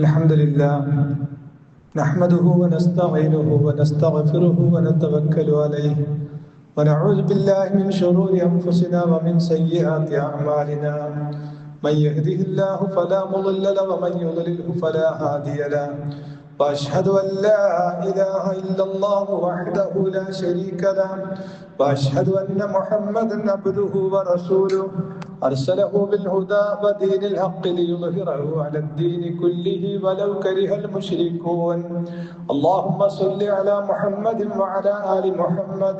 الحمد لله نحمده ونستعينه ونستغفره ونتوكل عليه ونعوذ بالله من شرور أنفسنا ومن سيئات أعمالنا من يهده الله فلا مضل له ومن يضلله فلا هادي له وأشهد أن لا إله إلا الله وحده لا شريك له وأشهد أن محمدا عبده ورسوله أرسله بالهدى ودين الحق ليظهره على الدين كله ولو كره المشركون اللهم صل على محمد وعلى آل محمد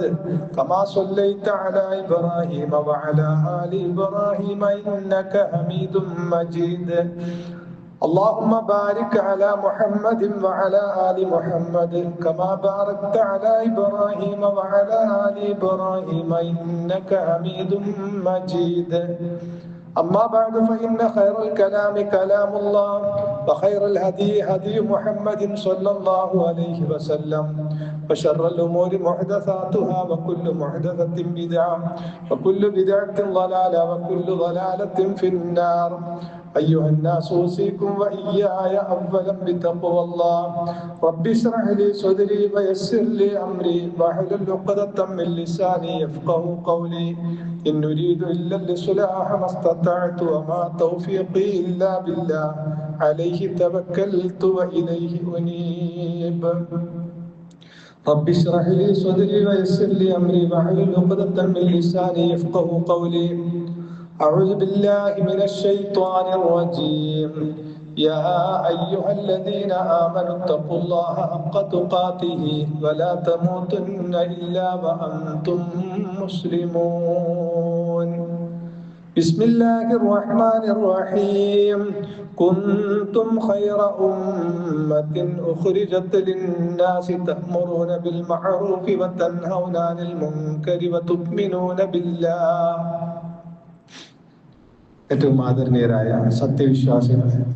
كما صليت على إبراهيم وعلى آل إبراهيم إنك حميد مجيد اللهم بارك على محمد وعلى آل محمد كما باركت على إبراهيم وعلى آل إبراهيم إنك حميد مجيد أما بعد فإن خير الكلام كلام الله وخير الهدي هدي محمد صلى الله عليه وسلم وشر الأمور محدثاتها وكل محدثة بدعة وكل بدعة ضلالة وكل ضلالة في النار أيها الناس أوصيكم وإياي أولا بتقوى الله رب اشرح لي صدري ويسر لي أمري واحلل عقدة من لساني يفقهوا قولي إن أريد إلا الإصلاح ما استطعت وما توفيقي إلا بالله عليه توكلت وإليه أنيب رب اشرح لي صدري ويسر لي أمري واحلل عقدة من لساني يفقهوا قولي أعوذ بالله من الشيطان الرجيم يا أيها الذين آمنوا اتقوا الله حق تقاته ولا تموتن إلا وأنتم مسلمون بسم الله الرحمن الرحيم كنتم خير أمة أخرجت للناس تأمرون بالمعروف وتنهون عن المنكر وتؤمنون بالله ഏറ്റവും ആദരണീയരായ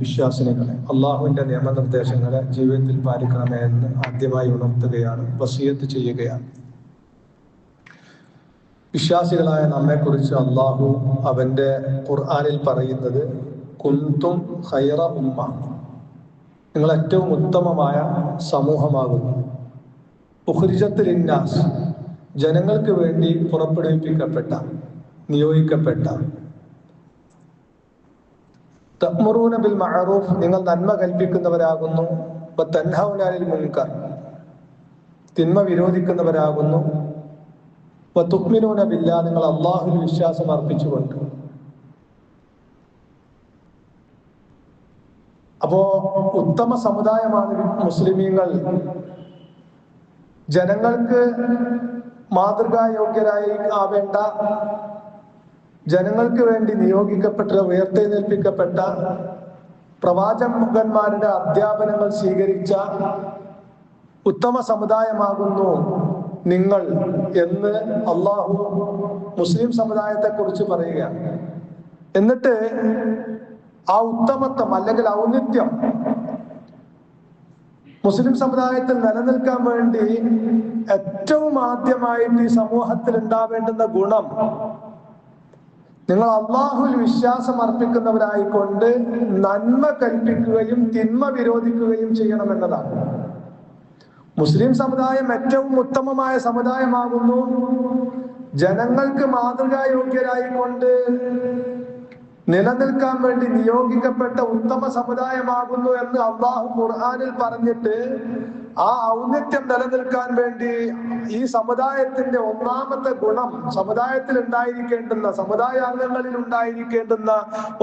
വിശ്വാസിനികളെ അള്ളാഹുവിന്റെ നിയമനിർദ്ദേശങ്ങളെ ജീവിതത്തിൽ പാലിക്കണമേ എന്ന് ആദ്യമായി ഉണർത്തുകയാണ്, വസിയത്ത് ചെയ്യുകയാണ്. വിശ്വാസികളായ നമ്മെക്കുറിച്ച് അള്ളാഹു അവന്റെ ഖുർആനിൽ പറയുന്നത് കുന്തും ഖൈറ ഉമ്മ, നിങ്ങൾ ഏറ്റവും ഉത്തമമായ സമൂഹമാകുന്നു. ഉഖ്രിജത്ത് ലിന്നാസ്, ജനങ്ങൾക്ക് വേണ്ടി പുറപ്പെടുവിപ്പിക്കപ്പെട്ട നിയോഗിക്കപ്പെട്ട. തഅ്മുറൂന ബിൽ മഅറൂഫ്, നിങ്ങൾ നന്മ കൽപ്പിക്കുന്നവരാകുന്നു. വതൻഹൗന അനിൽ മുൻകർ, തിന്മ വിരോധിക്കുന്നവരാകുന്നു. വതുഅ്മിനൂന ബില്ലാഹ്, നിങ്ങൾ അല്ലാഹുവിൽ വിശ്വാസം അർപ്പിച്ചുകൊണ്ട്. അപ്പോ ഉത്തമ സമുദായമാണ് മുസ്ലിമീങ്ങൾ. ജനങ്ങൾക്ക് മാതൃകായോഗ്യരായി ആവേണ്ട, ജനങ്ങൾക്ക് വേണ്ടി നിയോഗിക്കപ്പെട്ട, ഉയർത്തെഴുന്നേൽപ്പിക്കപ്പെട്ട പ്രവാചകന്മാരുടെ അധ്യാപനങ്ങൾ സ്വീകരിച്ച ഉത്തമ സമുദായമാകുന്നു നിങ്ങൾ എന്ന് അള്ളാഹു മുസ്ലിം സമുദായത്തെ കുറിച്ച് പറയുകയാണ്. എന്നിട്ട് ആ ഉത്തമത്വം അല്ലെങ്കിൽ ഔന്നിത്യം മുസ്ലിം സമുദായത്തിൽ നിലനിൽക്കാൻ വേണ്ടി ഏറ്റവും ആദ്യമായിട്ട് ഈ സമൂഹത്തിൽ ഉണ്ടാവേണ്ടുന്ന ഗുണം, നിങ്ങൾ അള്ളാഹുവിൽ വിശ്വാസം അർപ്പിക്കുന്നവരായിക്കൊണ്ട് നന്മ കൽപ്പിക്കുകയും തിന്മ വിരോധിക്കുകയും ചെയ്യണമെന്നതാണ്. മുസ്ലിം സമുദായം ഏറ്റവും ഉത്തമമായ സമുദായമാകുന്നു, ജനങ്ങൾക്ക് മാതൃകായോഗ്യരായിക്കൊണ്ട് നിലനിൽക്കാൻ വേണ്ടി നിയോഗിക്കപ്പെട്ട ഉത്തമ സമുദായമാകുന്നു എന്ന് അള്ളാഹു ഖുർആനിൽ പറഞ്ഞിട്ട് ആ ഔന്നിത്യം നിലനിൽക്കാൻ വേണ്ടി ഈ സമുദായത്തിന്റെ ഒന്നാമത്തെ ഗുണം, സമുദായത്തിൽ ഉണ്ടായിരിക്കേണ്ടുന്ന, സമുദായ അംഗങ്ങളിൽ ഉണ്ടായിരിക്കേണ്ടുന്ന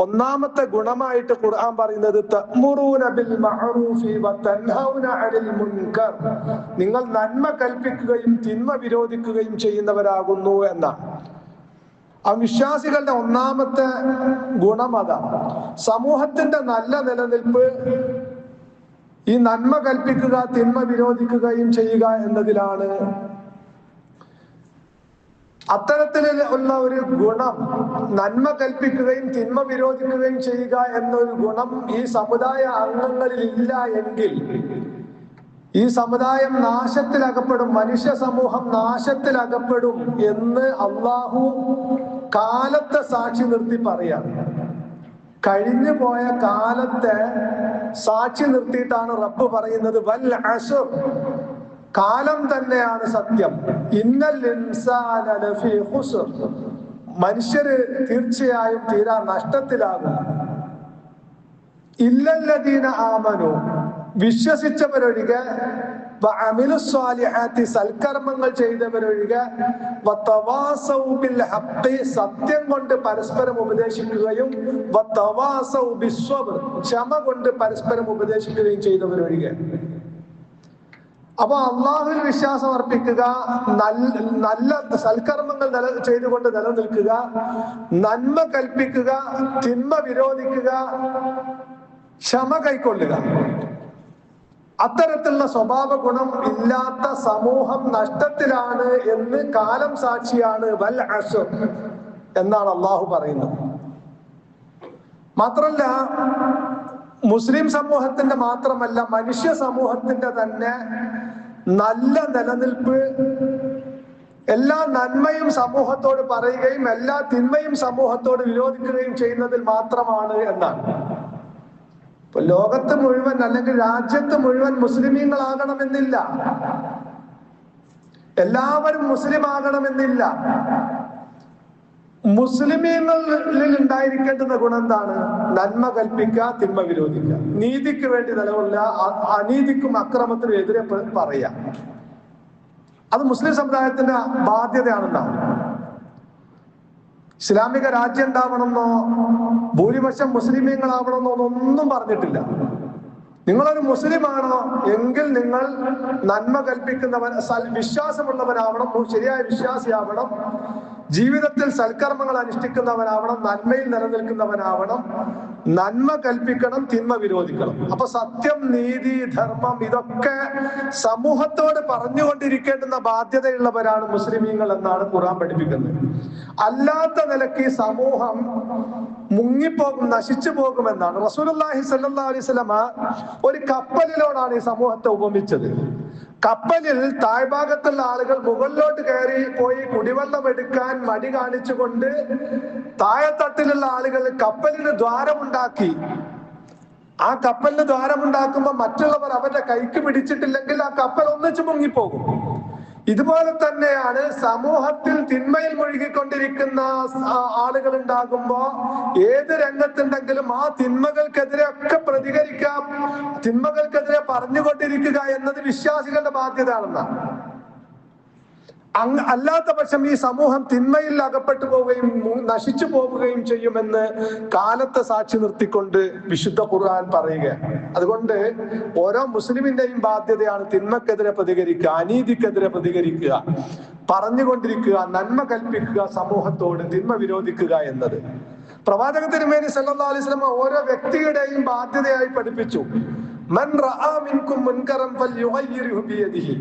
ഒന്നാമത്തെ ഗുണമായിട്ട് ഖുർആൻ പറയുന്നത് തഅ്മുറൂന ബിൽ മഅറൂഫി വതൻഹൗന അനിൽ മുൻകർ, നിങ്ങൾ നന്മ കൽപ്പിക്കുകയും തിന്മ വിരോധിക്കുകയും ചെയ്യുന്നവരാകുന്നു എന്നാണ്. ആ വിശ്വാസികളുടെ ഒന്നാമത്തെ ഗുണം അതാണ്. സമൂഹത്തിന്റെ നല്ല നിലനിൽപ്പ് ഈ നന്മ കൽപ്പിക്കുക തിന്മ വിരോധിക്കുകയും ചെയ്യുക എന്നതിലാണ്. അത്തരത്തിൽ ഉള്ള ഒരു ഗുണം, നന്മ കൽപ്പിക്കുകയും തിന്മ വിരോധിക്കുകയും ചെയ്യുക എന്നൊരു ഗുണം ഈ സമുദായ അംഗങ്ങളിൽ ഇല്ല എങ്കിൽ ഈ സമുദായം നാശത്തിലകപ്പെടും, മനുഷ്യ സമൂഹം നാശത്തിലകപ്പെടും എന്ന് അള്ളാഹു കാലത്തെ സാക്ഷി നിർത്തി പറയാം. കഴിഞ്ഞു പോയ കാലത്തെ സാക്ഷി നിർത്തിയിട്ടാണ് റബ്ബ് പറയുന്നത് വൽ അസ്ർ, കാലം തന്നെയാണ് സത്യം. ഇന്നൽ ഇൻസാന ലഫീ ഖുസ്ർ, മനുഷ്യര് തീർച്ചയായും തീരാ നഷ്ടത്തിലാകും. ഇല്ലല്ലദീന ആമനു, വിശ്വസിച്ചവരൊഴികെ, വഅമിലുസ്സാലിഹാത്തി, സൽക്കർമ്മങ്ങൾ ചെയ്തവരൊഴികെ, വതവാസൗ ബിൽ ഹഖ്, സത്യം കൊണ്ട് പരസ്പരം ഉപദേശിക്കുകയും, വതവാസൗ ബിസ്സബ്ർ, ക്ഷമ കൊണ്ട് പരസ്പരം ഉപദേശിക്കുകയും ചെയ്തവരൊഴികെ. അപ്പൊ അള്ളാഹുവിൽ വിശ്വാസം അർപ്പിക്കുക, നല്ല സൽക്കർമ്മങ്ങൾ ചെയ്തുകൊണ്ട് നിലനിൽക്കുക, നന്മ കൽപ്പിക്കുക, തിന്മ വിരോധിക്കുക, ക്ഷമ കൈക്കൊള്ളുക, അത്തരത്തിലുള്ള സ്വഭാവ ഗുണം ഇല്ലാത്ത സമൂഹം നഷ്ടത്തിലാണ് എന്ന് കാലം സാക്ഷിയാണ് വൽ അസ്ർ എന്നാണ് അള്ളാഹു പറയുന്നത്. മാത്രല്ല, മുസ്ലിം സമൂഹത്തിന്റെ മാത്രമല്ല, മനുഷ്യ സമൂഹത്തിന്റെ തന്നെ നല്ല നിലനിൽപ്പ് എല്ലാ നന്മയും സമൂഹത്തോട് പറയുകയും എല്ലാ തിന്മയും സമൂഹത്തോട് വിരോധിക്കുകയും ചെയ്യുന്നതിൽ മാത്രമാണ് എന്നാണ്. ഇപ്പൊ ലോകത്ത് മുഴുവൻ അല്ലെങ്കിൽ രാജ്യത്ത് മുഴുവൻ മുസ്ലിമീങ്ങളാകണമെന്നില്ല, എല്ലാവരും മുസ്ലിം ആകണമെന്നില്ല. മുസ്ലിമീങ്ങളിൽ ഉണ്ടായിരിക്കേണ്ടുന്ന ഗുണം എന്താണ്? നന്മ കൽപ്പിക്കുക, തിന്മ വിരോധിക്കുക, നീതിക്ക് വേണ്ടി നിലകൊള്ളുക, അനീതിക്കും അക്രമത്തിനും എതിരെ പറയുക. അത് മുസ്ലിം സമുദായത്തിന്റെ ബാധ്യതയാണെന്നാണ്. ഇസ്ലാമിക രാജ്യം ഉണ്ടാവണമെന്നോ ഭൂരിപക്ഷം മുസ്ലിമീങ്ങളാവണമെന്നോ ഒന്നും പറഞ്ഞിട്ടില്ല. നിങ്ങളൊരു മുസ്ലിമാണോ എങ്കിൽ നിങ്ങൾ നന്മ കൽപ്പിക്കുന്നവൻ, വിശ്വാസമുള്ളവനാവണം, ശരിയായ വിശ്വാസിയാവണം, ജീവിതത്തിൽ സൽക്കർമ്മങ്ങൾ അനുഷ്ഠിക്കുന്നവനാവണം, നന്മയിൽ നിലനിൽക്കുന്നവനാവണം, നന്മ കൽപ്പിക്കണം, തിന്മ വിരോധിക്കണം. അപ്പൊ സത്യം, നീതി, ധർമ്മം ഇതൊക്കെ സമൂഹത്തോട് പറഞ്ഞുകൊണ്ടിരിക്കേണ്ടുന്ന ബാധ്യതയുള്ളവരാണ് മുസ്ലിമീങ്ങൾ എന്നാണ് ഖുർആൻ പഠിപ്പിക്കുന്നത്. അല്ലാത്ത നിലയ്ക്ക് സമൂഹം മുങ്ങിപ്പോകും, നശിച്ചു പോകുമെന്നാണ്. റസൂലുള്ളാഹി സ്വല്ലല്ലാഹു അലൈഹി വസല്ലമ ഒരു കപ്പലിനോടാണ് ഈ സമൂഹത്തെ ഉപമിച്ചത്. കപ്പലിൽ താഴ്ഭാഗത്തുള്ള ആളുകൾ മുകളിലോട്ട് കയറി പോയി കുടിവെള്ളം എടുക്കാൻ മടി കാണിച്ചുകൊണ്ട് താഴെത്തട്ടിലുള്ള ആളുകൾ കപ്പലിന് ദ്വാരമുണ്ടാക്കി. ആ കപ്പലിന് ദ്വാരമുണ്ടാക്കുമ്പോൾ മറ്റുള്ളവർ അവരുടെ കൈക്ക് പിടിച്ചിട്ടില്ലെങ്കിൽ ആ കപ്പൽ ഒന്നിച്ചു മുങ്ങിപ്പോകും. ഇതുപോലെ തന്നെയാണ് സമൂഹത്തിൽ തിന്മയിൽ മുഴുകിക്കൊണ്ടിരിക്കുന്ന ആളുകൾ ഉണ്ടാകുമ്പോ ഏത് രംഗത്തുണ്ടെങ്കിലും ആ തിന്മകൾക്കെതിരെ ഒക്കെ പ്രതികരിക്കാം, തിന്മകൾക്കെതിരെ പറഞ്ഞുകൊണ്ടിരിക്കുക എന്നത് വിശ്വാസികളുടെ ബാധ്യതയാണെന്നാണ്. അല്ലാത്ത പക്ഷം ഈ സമൂഹം തിന്മയിൽ അകപ്പെട്ടു പോവുകയും നശിച്ചു പോവുകയും ചെയ്യുമെന്ന് കാലത്തെ സാക്ഷി നിർത്തിക്കൊണ്ട് വിശുദ്ധ ഖുർആൻ പറയുകയാണ്. അതുകൊണ്ട് ഓരോ മുസ്ലിമിന്റെയും ബാധ്യതയാണ് തിന്മക്കെതിരെ പ്രതികരിക്കുക, അനീതിക്കെതിരെ പ്രതികരിക്കുക, പറഞ്ഞുകൊണ്ടിരിക്കുക, നന്മ കൽപ്പിക്കുക, സമൂഹത്തോട് തിന്മ വിരോധിക്കുക എന്നത്. പ്രവാചക തിരുമേനി സല്ലല്ലാഹു അലൈഹി വസല്ലം ഓരോ വ്യക്തിയുടെയും ബാധ്യതയായി പഠിപ്പിച്ചു. മൻ റഅ മിൻകും മുൻകറൻ ഫൽയുഗയ്യിർഹു ബിയദിഹി,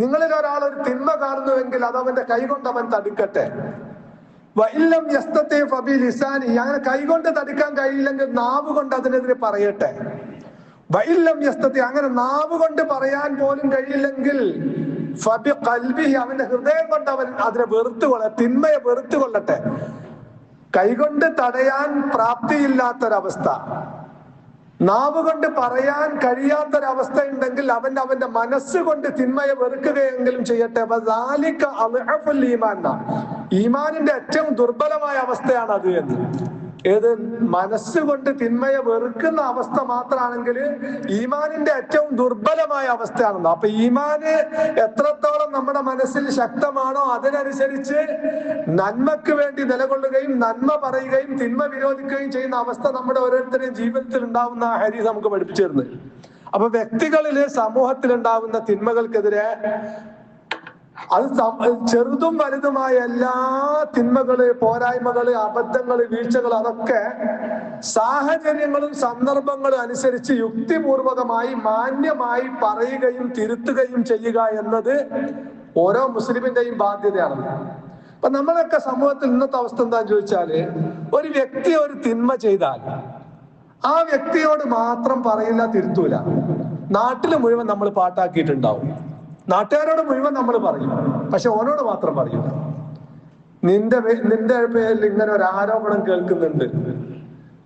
നിങ്ങളിൽ ഒരാൾ ഒരു തിന്മ കാണുന്നുവെങ്കിൽ അത് അവന്റെ കൈകൊണ്ട് അവൻ തടുക്കട്ടെ. വഇല്ലം യസ്തതി ഫബിലിസാനി, അങ്ങനെ കൈകൊണ്ട് തടുക്കാൻ കഴിയില്ലെങ്കിൽ നാവ് കൊണ്ട് അതിനെതിരെ പറയട്ടെ. വഇല്ലം യസ്തതി, അങ്ങനെ നാവ് കൊണ്ട് പറയാൻ പോലും കഴിയില്ലെങ്കിൽ ഫബിഖൽബിഹി, അവന്റെ ഹൃദയം കൊണ്ട് അവൻ അതിനെ വെറുത്തുകൊള്ളട്ടെ, തിന്മയെ വെറുത്തുകൊള്ളട്ടെ. കൈകൊണ്ട് തടയാൻ പ്രാപ്തിയില്ലാത്തൊരവസ്ഥ, നാവ് കൊണ്ട് പറയാൻ കഴിയാത്തൊരവസ്ഥ ഉണ്ടെങ്കിൽ അവന്റെ മനസ്സുകൊണ്ട് തിന്മയെ വെറുക്കുകയെങ്കിലും ചെയ്യട്ടെ. ഈമാനിന്റെ ഏറ്റവും ദുർബലമായ അവസ്ഥയാണ് അത് എന്ന്. ഏത്? മനസ്സുകൊണ്ട് തിന്മയെ വെറുക്കുന്ന അവസ്ഥ മാത്രമാണെങ്കിൽ ഈമാനിന്റെ ഏറ്റവും ദുർബലമായ അവസ്ഥയാണെന്ന്. അപ്പൊ ഈമാന് എത്രത്തോളം നമ്മുടെ മനസ്സിൽ ശക്തമാണോ അതിനനുസരിച്ച് നന്മക്ക് വേണ്ടി നിലകൊള്ളുകയും നന്മ പറയുകയും തിന്മ വിരോധിക്കുകയും ചെയ്യുന്ന അവസ്ഥ നമ്മുടെ ഓരോരുത്തരുടെയും ജീവിതത്തിൽ ഉണ്ടാവുന്ന ഹദീസ് നമുക്ക് പഠിപ്പിച്ചു തരുന്നത്. അപ്പൊ വ്യക്തികളില് സമൂഹത്തിൽ ഉണ്ടാവുന്ന തിന്മകൾക്കെതിരെ അത് ചെറുതും വലുതുമായ എല്ലാ തിന്മകള്, പോരായ്മകള്, അബദ്ധങ്ങള്, വീഴ്ചകൾ അതൊക്കെ സാഹചര്യങ്ങളും സന്ദർഭങ്ങളും അനുസരിച്ച് യുക്തിപൂർവകമായി മാന്യമായി പറയുകയും തിരുത്തുകയും ചെയ്യുക എന്നത് ഓരോ മുസ്ലിമിന്റെയും ബാധ്യതയാണ്. അപ്പൊ നമ്മളൊക്കെ സമൂഹത്തിൽ ഇന്നത്തെ അവസ്ഥ എന്താന്ന് ചോദിച്ചാല്, ഒരു വ്യക്തി ഒരു തിന്മ ചെയ്താൽ ആ വ്യക്തിയോട് മാത്രം പറയില്ല, തിരുത്തൂല. നാട്ടില് മുഴുവൻ നമ്മൾ പാട്ടാക്കിയിട്ടുണ്ടാവും. നാട്ടുകാരോട് മുഴുവൻ നമ്മൾ പറയും, പക്ഷെ ഓനോട് മാത്രം പറയൂല. നിന്റെ പേരിൽ ഇങ്ങനെ ഒരു ആരോപണം കേൾക്കുന്നുണ്ട്,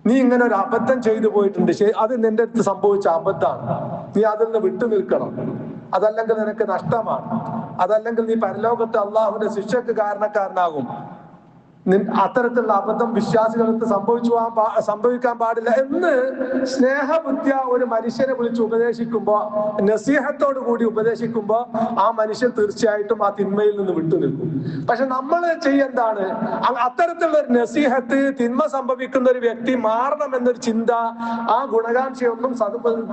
നീ ഇങ്ങനെ ഒരു അബദ്ധം ചെയ്തു പോയിട്ടുണ്ട്, അത് നിന്റെ അടുത്ത് സംഭവിച്ച അബദ്ധമാണ്, നീ അതിൽ നിന്ന് വിട്ടു നിൽക്കണം, അതല്ലെങ്കിൽ നിനക്ക് നഷ്ടമാണ്, അതല്ലെങ്കിൽ നീ പരലോകത്ത് അള്ളാഹുവിന്റെ ശിക്ഷക്ക് കാരണക്കാരനാകും, അത്തരത്തിലുള്ള അബദ്ധം വിശ്വാസികൾക്ക് സംഭവിക്കാൻ പാടില്ല എന്ന് സ്നേഹബുദ്ധിയ ഒരു മനുഷ്യനെ വിളിച്ച് ഉപദേശിക്കുമ്പോ, നസീഹത്തോടു കൂടി ഉപദേശിക്കുമ്പോ ആ മനുഷ്യൻ തീർച്ചയായിട്ടും ആ തിന്മയിൽ നിന്ന് വിട്ടുനിൽക്കും. പക്ഷെ നമ്മൾ ചെയ്യേണ്ടതാണ്, അത്തരത്തിലുള്ള ഒരു നസീഹത്ത്, തിന്മ സംഭവിക്കുന്ന ഒരു വ്യക്തി മാറണം എന്നൊരു ചിന്ത, ആ ഗുണകാംക്ഷയൊന്നും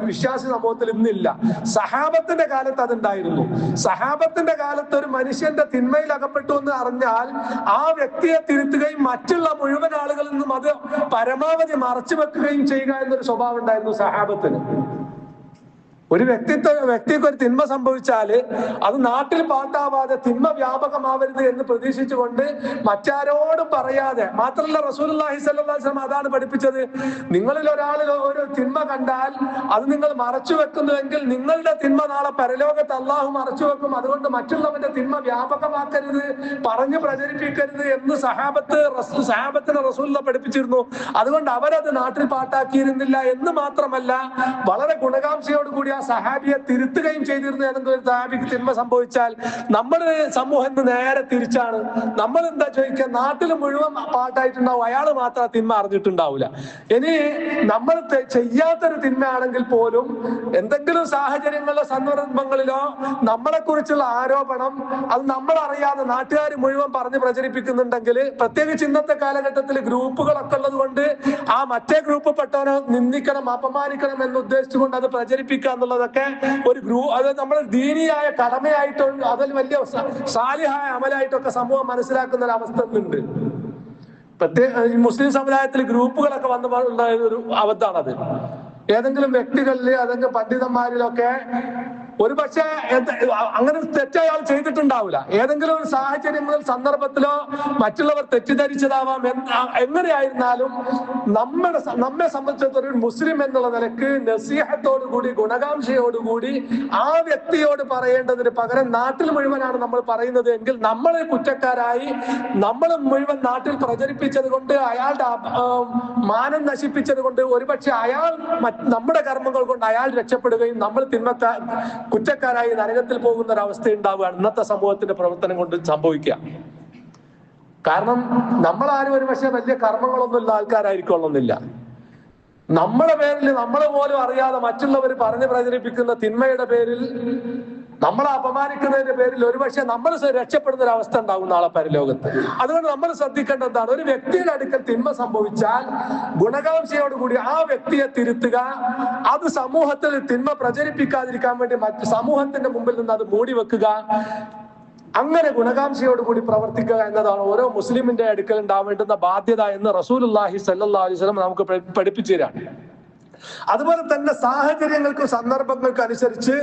വിശ്വാസി സമൂഹത്തിൽ ഇന്നില്ല. സഹാബത്തിന്റെ കാലത്ത് അതുണ്ടായിരുന്നു. സഹാബത്തിന്റെ കാലത്ത് ഒരു മനുഷ്യന്റെ തിന്മയിൽ അകപ്പെട്ടു എന്ന് അറിഞ്ഞാൽ ആ വ്യക്തിയെ തിരുത്തുകയും മറ്റുള്ള മുഴുവൻ ആളുകളിൽ നിന്നും അത് പരമാവധി മറച്ചു വെക്കുകയും ചെയ്യുക എന്നൊരു സ്വഭാവം ഉണ്ടായിരുന്നു സഹാബത്തിന്. ഒരു വ്യക്തിക്ക് ഒരു തിന്മ സംഭവിച്ചാല് അത് നാട്ടിൽ പാട്ടാവാതെ തിന്മ വ്യാപകമാവരുത് എന്ന് പ്രതീക്ഷിച്ചുകൊണ്ട് മറ്റാരോടും പറയാതെ, മാത്രമല്ല റസൂലുള്ളാഹി സ്വല്ലല്ലാഹു അലൈഹി വസല്ലം അതാണ് പഠിപ്പിച്ചത്, നിങ്ങളിൽ ഒരാളിൽ ഒരു തിന്മ കണ്ടാൽ അത് നിങ്ങൾ മറച്ചു വെക്കുന്നുവെങ്കിൽ നിങ്ങളുടെ തിന്മ നാളെ പരലോകത്ത് അള്ളാഹു മറച്ചു വെക്കും. അതുകൊണ്ട് മറ്റുള്ളവന്റെ തിന്മ വ്യാപകമാക്കരുത്, പറഞ്ഞു പ്രചരിപ്പിക്കരുത് എന്ന് സഹാബത്തിനെ റസൂലുള്ള പഠിപ്പിച്ചിരുന്നു. അതുകൊണ്ട് അവരത് നാട്ടിൽ പാട്ടാക്കിയിരുന്നില്ല എന്ന് മാത്രമല്ല, വളരെ ഗുണകാംക്ഷയോടുകൂടി ആ സഹാബിയെ തിരുത്തുകയും ചെയ്തിരുന്നു. ഏതെങ്കിലും ഒരു സഹാബിക്ക് തിന്മ സംഭവിച്ചാൽ നമ്മുടെ സമൂഹം നേരെ തിരിച്ചാണ്. നമ്മൾ എന്താ ചോദിക്കുക, നാട്ടിൽ മുഴുവൻ പാട്ടായിട്ടുണ്ടാവും, അയാൾ മാത്രം തിന്മ അറിഞ്ഞിട്ടുണ്ടാവില്ല. ഇനി നമ്മൾ ചെയ്യാത്തൊരു തിന്മയാണെങ്കിൽ പോലും എന്തെങ്കിലും സാഹചര്യങ്ങളിലോ സന്ദർഭങ്ങളിലോ നമ്മളെ കുറിച്ചുള്ള ആരോപണം അത് നമ്മളറിയാതെ നാട്ടുകാർ മുഴുവൻ പറഞ്ഞ് പ്രചരിപ്പിക്കുന്നുണ്ടെങ്കിൽ, പ്രത്യേകിച്ച് ഇന്നത്തെ കാലഘട്ടത്തിൽ ഗ്രൂപ്പുകളൊക്കെ ഉള്ളത് കൊണ്ട് ആ മറ്റേ ഗ്രൂപ്പ് പെട്ടവനെ നിന്ദിക്കണം, അപമാനിക്കണം എന്ന് ഉദ്ദേശിച്ചുകൊണ്ട് അത് പ്രചരിപ്പിക്കുക എന്നുള്ളതൊക്കെ ഒരു അത് നമ്മൾ ദീനിയായ കടമയായിട്ടോ അതിൽ വലിയ സാലിഹായ അമലായിട്ടൊക്കെ സമൂഹം മനസ്സിലാക്കുന്ന ഒരു അവസ്ഥ ഉണ്ട്. മുസ്ലിം സമുദായത്തിൽ ഗ്രൂപ്പുകളൊക്കെ വന്ന ഒരു അബദ്ധമാണത്. ഏതെങ്കിലും വ്യക്തികളിൽ അല്ലെങ്കിൽ പണ്ഡിതന്മാരിലൊക്കെ ഒരു പക്ഷേ അങ്ങനെ തെറ്റയാൾ ചെയ്തിട്ടുണ്ടാവില്ല. ഏതെങ്കിലും ഒരു സാഹചര്യങ്ങളിൽ സന്ദർഭത്തിലോ മറ്റുള്ളവർ തെറ്റിദ്ധരിച്ചതാവാം. എങ്ങനെയായിരുന്നാലും നമ്മെ സംബന്ധിച്ചിടത്തോളം ഒരു മുസ്ലിം എന്നുള്ള നിലക്ക് നസീഹത്തോടുകൂടി ഗുണകാംക്ഷയോടുകൂടി ആ വ്യക്തിയോട് പറയേണ്ടതിന് പകരം നാട്ടിൽ മുഴുവനാണ് നമ്മൾ പറയുന്നത് എങ്കിൽ നമ്മൾ കുറ്റക്കാരായി, നമ്മൾ മുഴുവൻ നാട്ടിൽ പ്രചരിപ്പിച്ചത് കൊണ്ട്, അയാളുടെ മാനം നശിപ്പിച്ചത് കൊണ്ട് ഒരുപക്ഷെ അയാൾ നമ്മുടെ കർമ്മങ്ങൾ കൊണ്ട് അയാൾ രക്ഷപ്പെടുകയും നമ്മൾ കുറ്റക്കാരായി നരകത്തിൽ പോകുന്ന ഒരു അവസ്ഥ ഉണ്ടാവുകയാണ് ഇന്നത്തെ സമൂഹത്തിന്റെ പ്രവർത്തനം കൊണ്ട് സംഭവിക്കുക. കാരണം നമ്മളാരും ഒരു പക്ഷേ വലിയ കർമ്മങ്ങളൊന്നും ഉള്ള ആൾക്കാരായിരിക്കൊള്ളുന്നില്ല. നമ്മുടെ പേരിൽ നമ്മൾ പോലും അറിയാതെ മറ്റുള്ളവർ പറഞ്ഞ് പ്രചരിപ്പിക്കുന്ന തിന്മയുടെ പേരിൽ, നമ്മളെ അപമാനിക്കുന്നതിന്റെ പേരിൽ ഒരുപക്ഷെ നമ്മൾ രക്ഷപ്പെടുന്ന ഒരു അവസ്ഥ ഉണ്ടാവും നാളെ പരലോകത്ത്. അതുകൊണ്ട് നമ്മൾ ശ്രദ്ധിക്കേണ്ട എന്താണ്, ഒരു വ്യക്തിയുടെ അടുക്കൽ തിന്മ സംഭവിച്ചാൽ ഗുണകാംക്ഷയോടുകൂടി ആ വ്യക്തിയെ തിരുത്തുക, അത് സമൂഹത്തിൽ തിന്മ പ്രചരിപ്പിക്കാതിരിക്കാൻ വേണ്ടി മറ്റു സമൂഹത്തിന്റെ മുമ്പിൽ നിന്ന് അത് മൂടി വെക്കുക, അങ്ങനെ ഗുണകാംക്ഷയോടുകൂടി പ്രവർത്തിക്കുക എന്നതാണ് ഓരോ മുസ്ലിമിന്റെ അടുക്കൽ ഉണ്ടാവേണ്ടുന്ന ബാധ്യത എന്ന് റസൂലുള്ളാഹി സ്വല്ലല്ലാഹു അലൈഹി വസല്ലം നമുക്ക് പഠിപ്പിച്ചു തരാണ്. അതുപോലെ തന്നെ സാഹചര്യങ്ങൾക്കും സന്ദർഭങ്ങൾക്കും അനുസരിച്ച്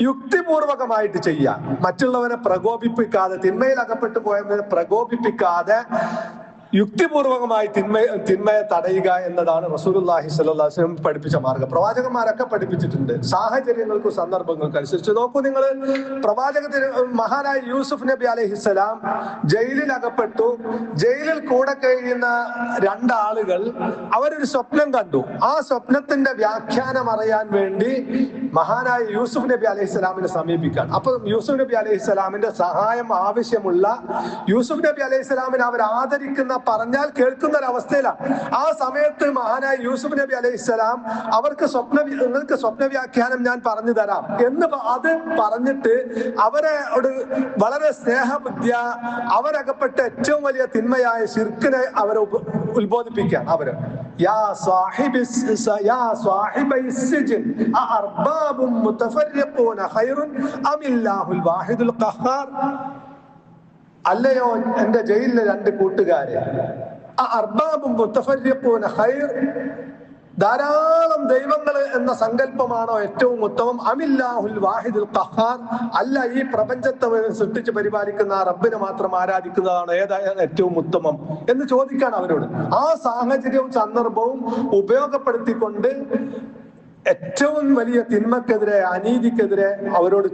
യുക്തിപൂർവകമായിട്ട് ചെയ്യാം. മറ്റുള്ളവരെ പ്രകോപിപ്പിക്കാതെ, തിന്മയിൽ അകപ്പെട്ടു പോയവരെ പ്രകോപിപ്പിക്കാതെ യുക്തിപൂർവകമായി തിന്മയെ തടയുക എന്നതാണ് റസൂലുള്ളാഹി സ്വല്ലല്ലാഹു അലൈഹി വസല്ലം പഠിപ്പിച്ച മാർഗം. പ്രവാചകന്മാരൊക്കെ പഠിപ്പിച്ചിട്ടുണ്ട് സന്ദർഭങ്ങൾക്കും അനുസരിച്ച്. നോക്കൂ നിങ്ങൾ, മഹാനായ യൂസുഫ് നബി അലൈഹിസ്സലാം ജയിലിൽ അകപ്പെട്ടു. ജയിലിൽ കൂടെ കഴിയുന്ന രണ്ടാളുകൾ അവരൊരു സ്വപ്നം കണ്ടു. ആ സ്വപ്നത്തിന്റെ വ്യാഖ്യാനം അറിയാൻ വേണ്ടി മഹാനായ യൂസുഫ് നബി അലൈഹിസ്സലാമിനെ സമീപിക്കാൻ. അപ്പൊ യൂസുഫ് നബി അലൈഹിസ്സലാമിന്റെ സഹായം ആവശ്യമുള്ള യൂസുഫ് നബി അലൈഹിസ്സലാമിനെ അവർ ആദരിക്കുന്ന, പറഞ്ഞാൽ കേൾക്കുന്ന ഒരു അവസ്ഥയിലാണ്. ആ സമയത്ത് മഹാനായ യൂസുഫ് നബി അലൈഹിസ്സലാം അവർക്ക് നിങ്ങൾക്ക് സ്വപ്ന വ്യാഖ്യാനം ഞാൻ പറഞ്ഞു തരാം എന്ന് അത് പറഞ്ഞിട്ട് അവരെ വളരെ സ്നേഹബുദ്ധിയ അവരകപ്പെട്ട ഏറ്റവും വലിയ തിന്മയായ ശിർക്കിനെ അവരെ ഉത്ബോധിപ്പിക്കാൻ. അവര് അല്ലയോ എന്റെ ജയിലിലെ രണ്ട് കൂട്ടുകാരെ, ധാരാളം ദൈവങ്ങൾ എന്ന സങ്കല്പമാണോ ഏറ്റവും ഉത്തമം, അമില്ലാഹുൽ വാഹിദുൽ ഖഹാർ, അല്ല ഈ പ്രപഞ്ചത്തെ സൃഷ്ടിച്ച് പരിപാലിക്കുന്ന ആ റബ്ബിനെ മാത്രം ആരാധിക്കുന്നതാണോ ഏറ്റവും ഉത്തമം എന്ന് ചോദിക്കാണ് അവരോട്. ആ സാഹചര്യവും സന്ദർഭവും ഉപയോഗപ്പെടുത്തിക്കൊണ്ട് ഏറ്റവും വലിയ തിന്മക്കെതിരെ, അനീതിക്കെതിരെ അവരോട്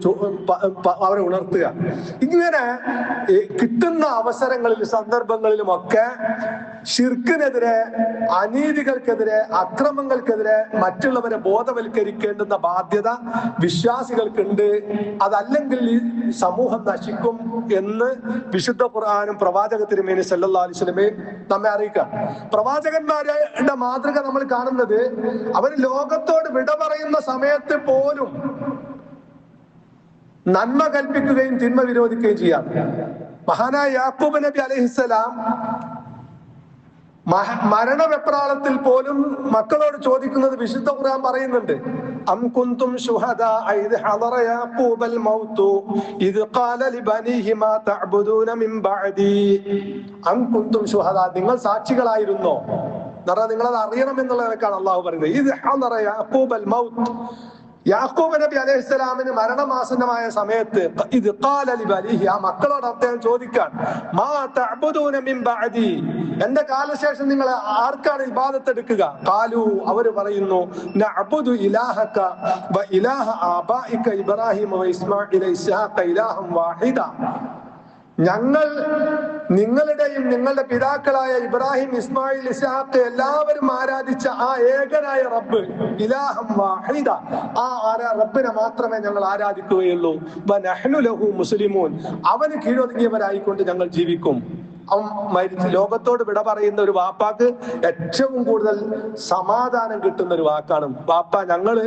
അവരെ ഉണർത്തുക. ഇങ്ങനെ കിട്ടുന്ന അവസരങ്ങളിൽ, സന്ദർഭങ്ങളിലുമൊക്കെ ശിർക്കിനെതിരെ, അനീതികൾക്കെതിരെ, അക്രമങ്ങൾക്കെതിരെ മറ്റുള്ളവരെ ബോധവൽക്കരിക്കേണ്ടുന്ന ബാധ്യത വിശ്വാസികൾക്കുണ്ട്. അതല്ലെങ്കിൽ ഈ സമൂഹം നശിക്കും എന്ന് വിശുദ്ധ ഖുർആനും പ്രവാചക തിരുമേനി സല്ലല്ലാഹു അലൈഹി വസല്ലമയും നമ്മെ അറിയിക്കാം. പ്രവാചകന്മാരുടെ മാതൃക നമ്മൾ കാണുന്നത് അവർ ലോകത്തോട് വിട പറയുന്ന സമയത്ത് പോലും നന്മ കൽപ്പിക്കുകയും തിന്മ വിരോധിക്കുകയും ചെയ്യാം. മഹാനായ യാക്കൂബ് നബി അലൈഹിസ്സലാം മരണവെപ്രാളത്തിൽ പോലും മക്കളോട് ചോദിക്കുന്നത് വിശുദ്ധ ഖുർആൻ പറയുന്നുണ്ട്. അം കുന്തും ശുഹദാ ഇദ് ഹദറ യാഖൂബൽ മൗതു ഇദ് ഖാല ലിബനീഹി മാ തഅബുദൂന മിൻ ബഅദി. അം കുന്തും ശുഹദാ, നിങ്ങൾ സാക്ഷികളായിരുന്നോ? നിങ്ങളത് അറിയണം എന്നുള്ളതിനേക്കാണ് അള്ളാഹു പറയുന്നത്. ഇദ് ഹദറ യാഖൂബൽ മൗത്, യാക്കൂബ് നബി അലൈഹിസ്സലാമിന് മരണമാസന്നമായ സമയത്ത് ഇത് ഖാല ലിബനീഹി, ആ മക്കളോട് അദ്ദേഹം ചോദിക്കാൻ, മാ തഅബുദൂന മിൻ ബഅദി, എന്റെ കാലശേഷം നിങ്ങൾ ആർക്കാണ് ഇബാദത്ത് എടുക്കുക? ഖാലു, അവർ പറയുന്നു, നഅബുദു ഇലാഹക വ ഇലാഹ ആബാഇക ഇബ്രാഹിം വ ഇസ്മാഈല ഇസ്ഹാഖ ഇലാഹൻ വാഹിദ, ഞങ്ങൾ നിങ്ങളുടെയും നിങ്ങളുടെ പിതാക്കളായ ഇബ്രാഹിം, ഇസ്മായിൽ, ഇസ്ഹാഖ് എല്ലാവരും ആരാധിച്ച ആ ഏകനായ റബ്ബ്, ഇലാഹം വാഹിദ, ആ റബ്ബിനെ മാത്രമേ ഞങ്ങൾ ആരാധിക്കുകയുള്ളൂ. വനഹ്നു ലഹു മുസ്ലിമൂൻ, അവന് കീഴൊതുങ്ങിയവരായിക്കൊണ്ട് ഞങ്ങൾ ജീവിക്കും. അവൻ മരിച്ച് ലോകത്തോട് വിട പറയുന്ന ഒരു വാപ്പാക്ക് ഏറ്റവും കൂടുതൽ സമാധാനം കിട്ടുന്ന ഒരു വാക്കാണ്, വാപ്പ ഞങ്ങള്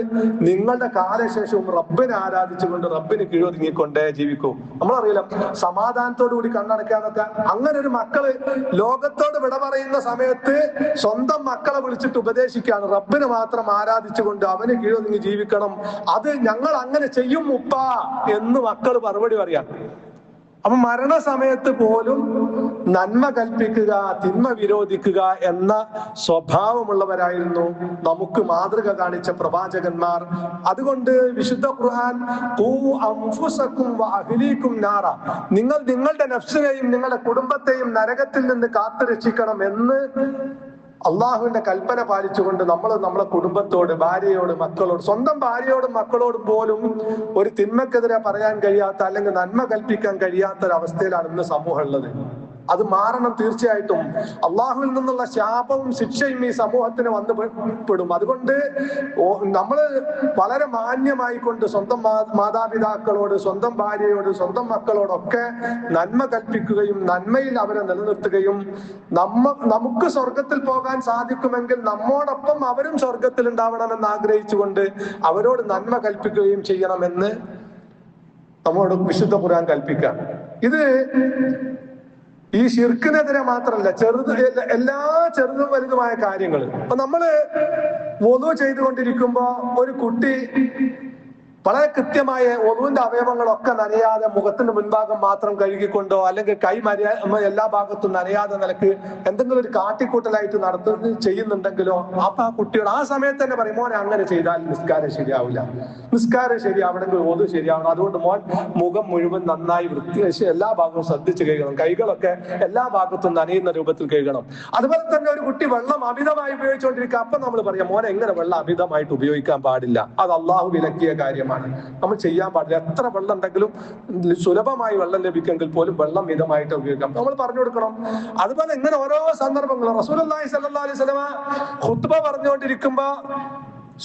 നിങ്ങളുടെ കാലശേഷവും റബ്ബിനെ ആരാധിച്ചുകൊണ്ട് റബ്ബിന് കീഴൊതുങ്ങിക്കൊണ്ടേ ജീവിക്കും. നമ്മളറിയില്ല, സമാധാനത്തോടു കൂടി കണ്ണടക്കാന്നൊക്കെ. അങ്ങനെ ഒരു മക്കള് ലോകത്തോട് വിട പറയുന്ന സമയത്ത് സ്വന്തം മക്കളെ വിളിച്ചിട്ട് ഉപദേശിക്കുകയാണ്, റബ്ബിനെ മാത്രം ആരാധിച്ചുകൊണ്ട് അവന് കീഴൊതുങ്ങി ജീവിക്കണം, അത് ഞങ്ങൾ അങ്ങനെ ചെയ്യും ഉപ്പ എന്ന് മക്കള് മറുപടി പറയാം. അപ്പൊ മരണസമയത്ത് പോലും നന്മ കൽപ്പിക്കുക, തിന്മ വിരോധിക്കുക എന്ന സ്വഭാവമുള്ളവരായിരുന്നു നമുക്ക് മാതൃക കാണിച്ച പ്രവാചകന്മാർ. അതുകൊണ്ട് വിശുദ്ധ ഖുർആൻ ഖൂ അൻഫുസകും വഅഹ്ലീകും നാറ, നിങ്ങൾ നിങ്ങളുടെ നഫ്സിനെയും നിങ്ങളുടെ കുടുംബത്തെയും നരകത്തിൽ നിന്ന് കാത്തുരക്ഷിക്കണം എന്ന് അള്ളാഹുവിന്റെ കൽപ്പന പാലിച്ചുകൊണ്ട് നമ്മൾ നമ്മളെ കുടുംബത്തോട്, ഭാര്യയോട്, മക്കളോട്, സ്വന്തം ഭാര്യയോടും മക്കളോടും പോലും ഒരു തിന്മക്കെതിരെ പറയാൻ കഴിയാത്ത അല്ലെങ്കിൽ നന്മ കൽപ്പിക്കാൻ കഴിയാത്ത ഒരവസ്ഥയിലാണ് ഇന്ന് സമൂഹം ഉള്ളത്. അത് മാറണം തീർച്ചയായിട്ടും. അള്ളാഹുവിൽ നിന്നുള്ള ശാപവും ശിക്ഷയും ഈ സമൂഹത്തിന് വന്നു പെടും. അതുകൊണ്ട് നമ്മള് വളരെ മാന്യമായിക്കൊണ്ട് സ്വന്തം മാതാപിതാക്കളോട്, സ്വന്തം ഭാര്യയോട്, സ്വന്തം മക്കളോടൊക്കെ നന്മ കൽപ്പിക്കുകയും നന്മയിൽ അവരെ നിലനിർത്തുകയും നമുക്ക് സ്വർഗത്തിൽ പോകാൻ സാധിക്കുമെങ്കിൽ നമ്മോടൊപ്പം അവരും സ്വർഗത്തിൽ ഉണ്ടാവണമെന്ന് ആഗ്രഹിച്ചുകൊണ്ട് അവരോട് നന്മ കൽപ്പിക്കുകയും ചെയ്യണമെന്ന് നമ്മോട് വിശുദ്ധ ഖുർആൻ കൽപ്പിക്കാം. ഇത് ഈ ശിർക്കിനെതിരെ മാത്രമല്ല, എല്ലാ ചെറുതും വലുതുമായ കാര്യങ്ങൾ. അപ്പൊ നമ്മള് വുളു ചെയ്തുകൊണ്ടിരിക്കുമ്പോ ഒരു കുട്ടി വളരെ കൃത്യമായ ഒളുവിന്റെ അവയവങ്ങളൊക്കെ നനയാതെ മുഖത്തിന്റെ മുൻഭാഗം മാത്രം കഴുകിക്കൊണ്ടോ അല്ലെങ്കിൽ കൈ എല്ലാ ഭാഗത്തും നനയാതെ നിലക്ക് എന്തെങ്കിലും ഒരു കാട്ടിക്കൂട്ടലായിട്ട് ചെയ്യുന്നുണ്ടെങ്കിലോ അപ്പൊ ആ കുട്ടിയോട് ആ സമയത്ത് തന്നെ പറയും, മോനെ അങ്ങനെ ചെയ്താൽ നിസ്കാരം ശരിയാവില്ല, നിസ്കാരം ശരിയാവണമെങ്കിൽ ഒതു ശരിയാവണം, അതുകൊണ്ട് മോൻ മുഖം മുഴുവൻ നന്നായി വൃത്തിവെച്ച് എല്ലാ ഭാഗവും ശ്രദ്ധിച്ച് കഴുകണം, കൈകളൊക്കെ എല്ലാ ഭാഗത്തും നനയുന്ന രൂപത്തിൽ കഴുകണം. അതുപോലെ തന്നെ ഒരു കുട്ടി വെള്ളം അമിതമായി ഉപയോഗിച്ചുകൊണ്ടിരിക്കുക, അപ്പൊ നമ്മൾ പറയാം, മോനെ എങ്ങനെ വെള്ളം അമിതമായിട്ട് ഉപയോഗിക്കാൻ പാടില്ല, അത് അള്ളാഹു വിലക്കിയ കാര്യമാണ്, നമ്മൾ ചെയ്യാൻ പാടില്ല. എത്ര വെള്ളം ഉണ്ടെങ്കിലും സുലഭമായി വെള്ളം ലഭിക്കെങ്കിൽ പോലും വെള്ളം മിതമായിട്ട് ഉപയോഗിക്കാം, നമ്മൾ പറഞ്ഞു കൊടുക്കണം. അതുപോലെ ഇങ്ങനെ ഓരോ സന്ദർഭങ്ങളും റസൂലുള്ളാഹി സ്വല്ലല്ലാഹു അലൈഹി വസല്ലമ ഖുത്ബ പറഞ്ഞുകൊണ്ടിരിക്കുമ്പോ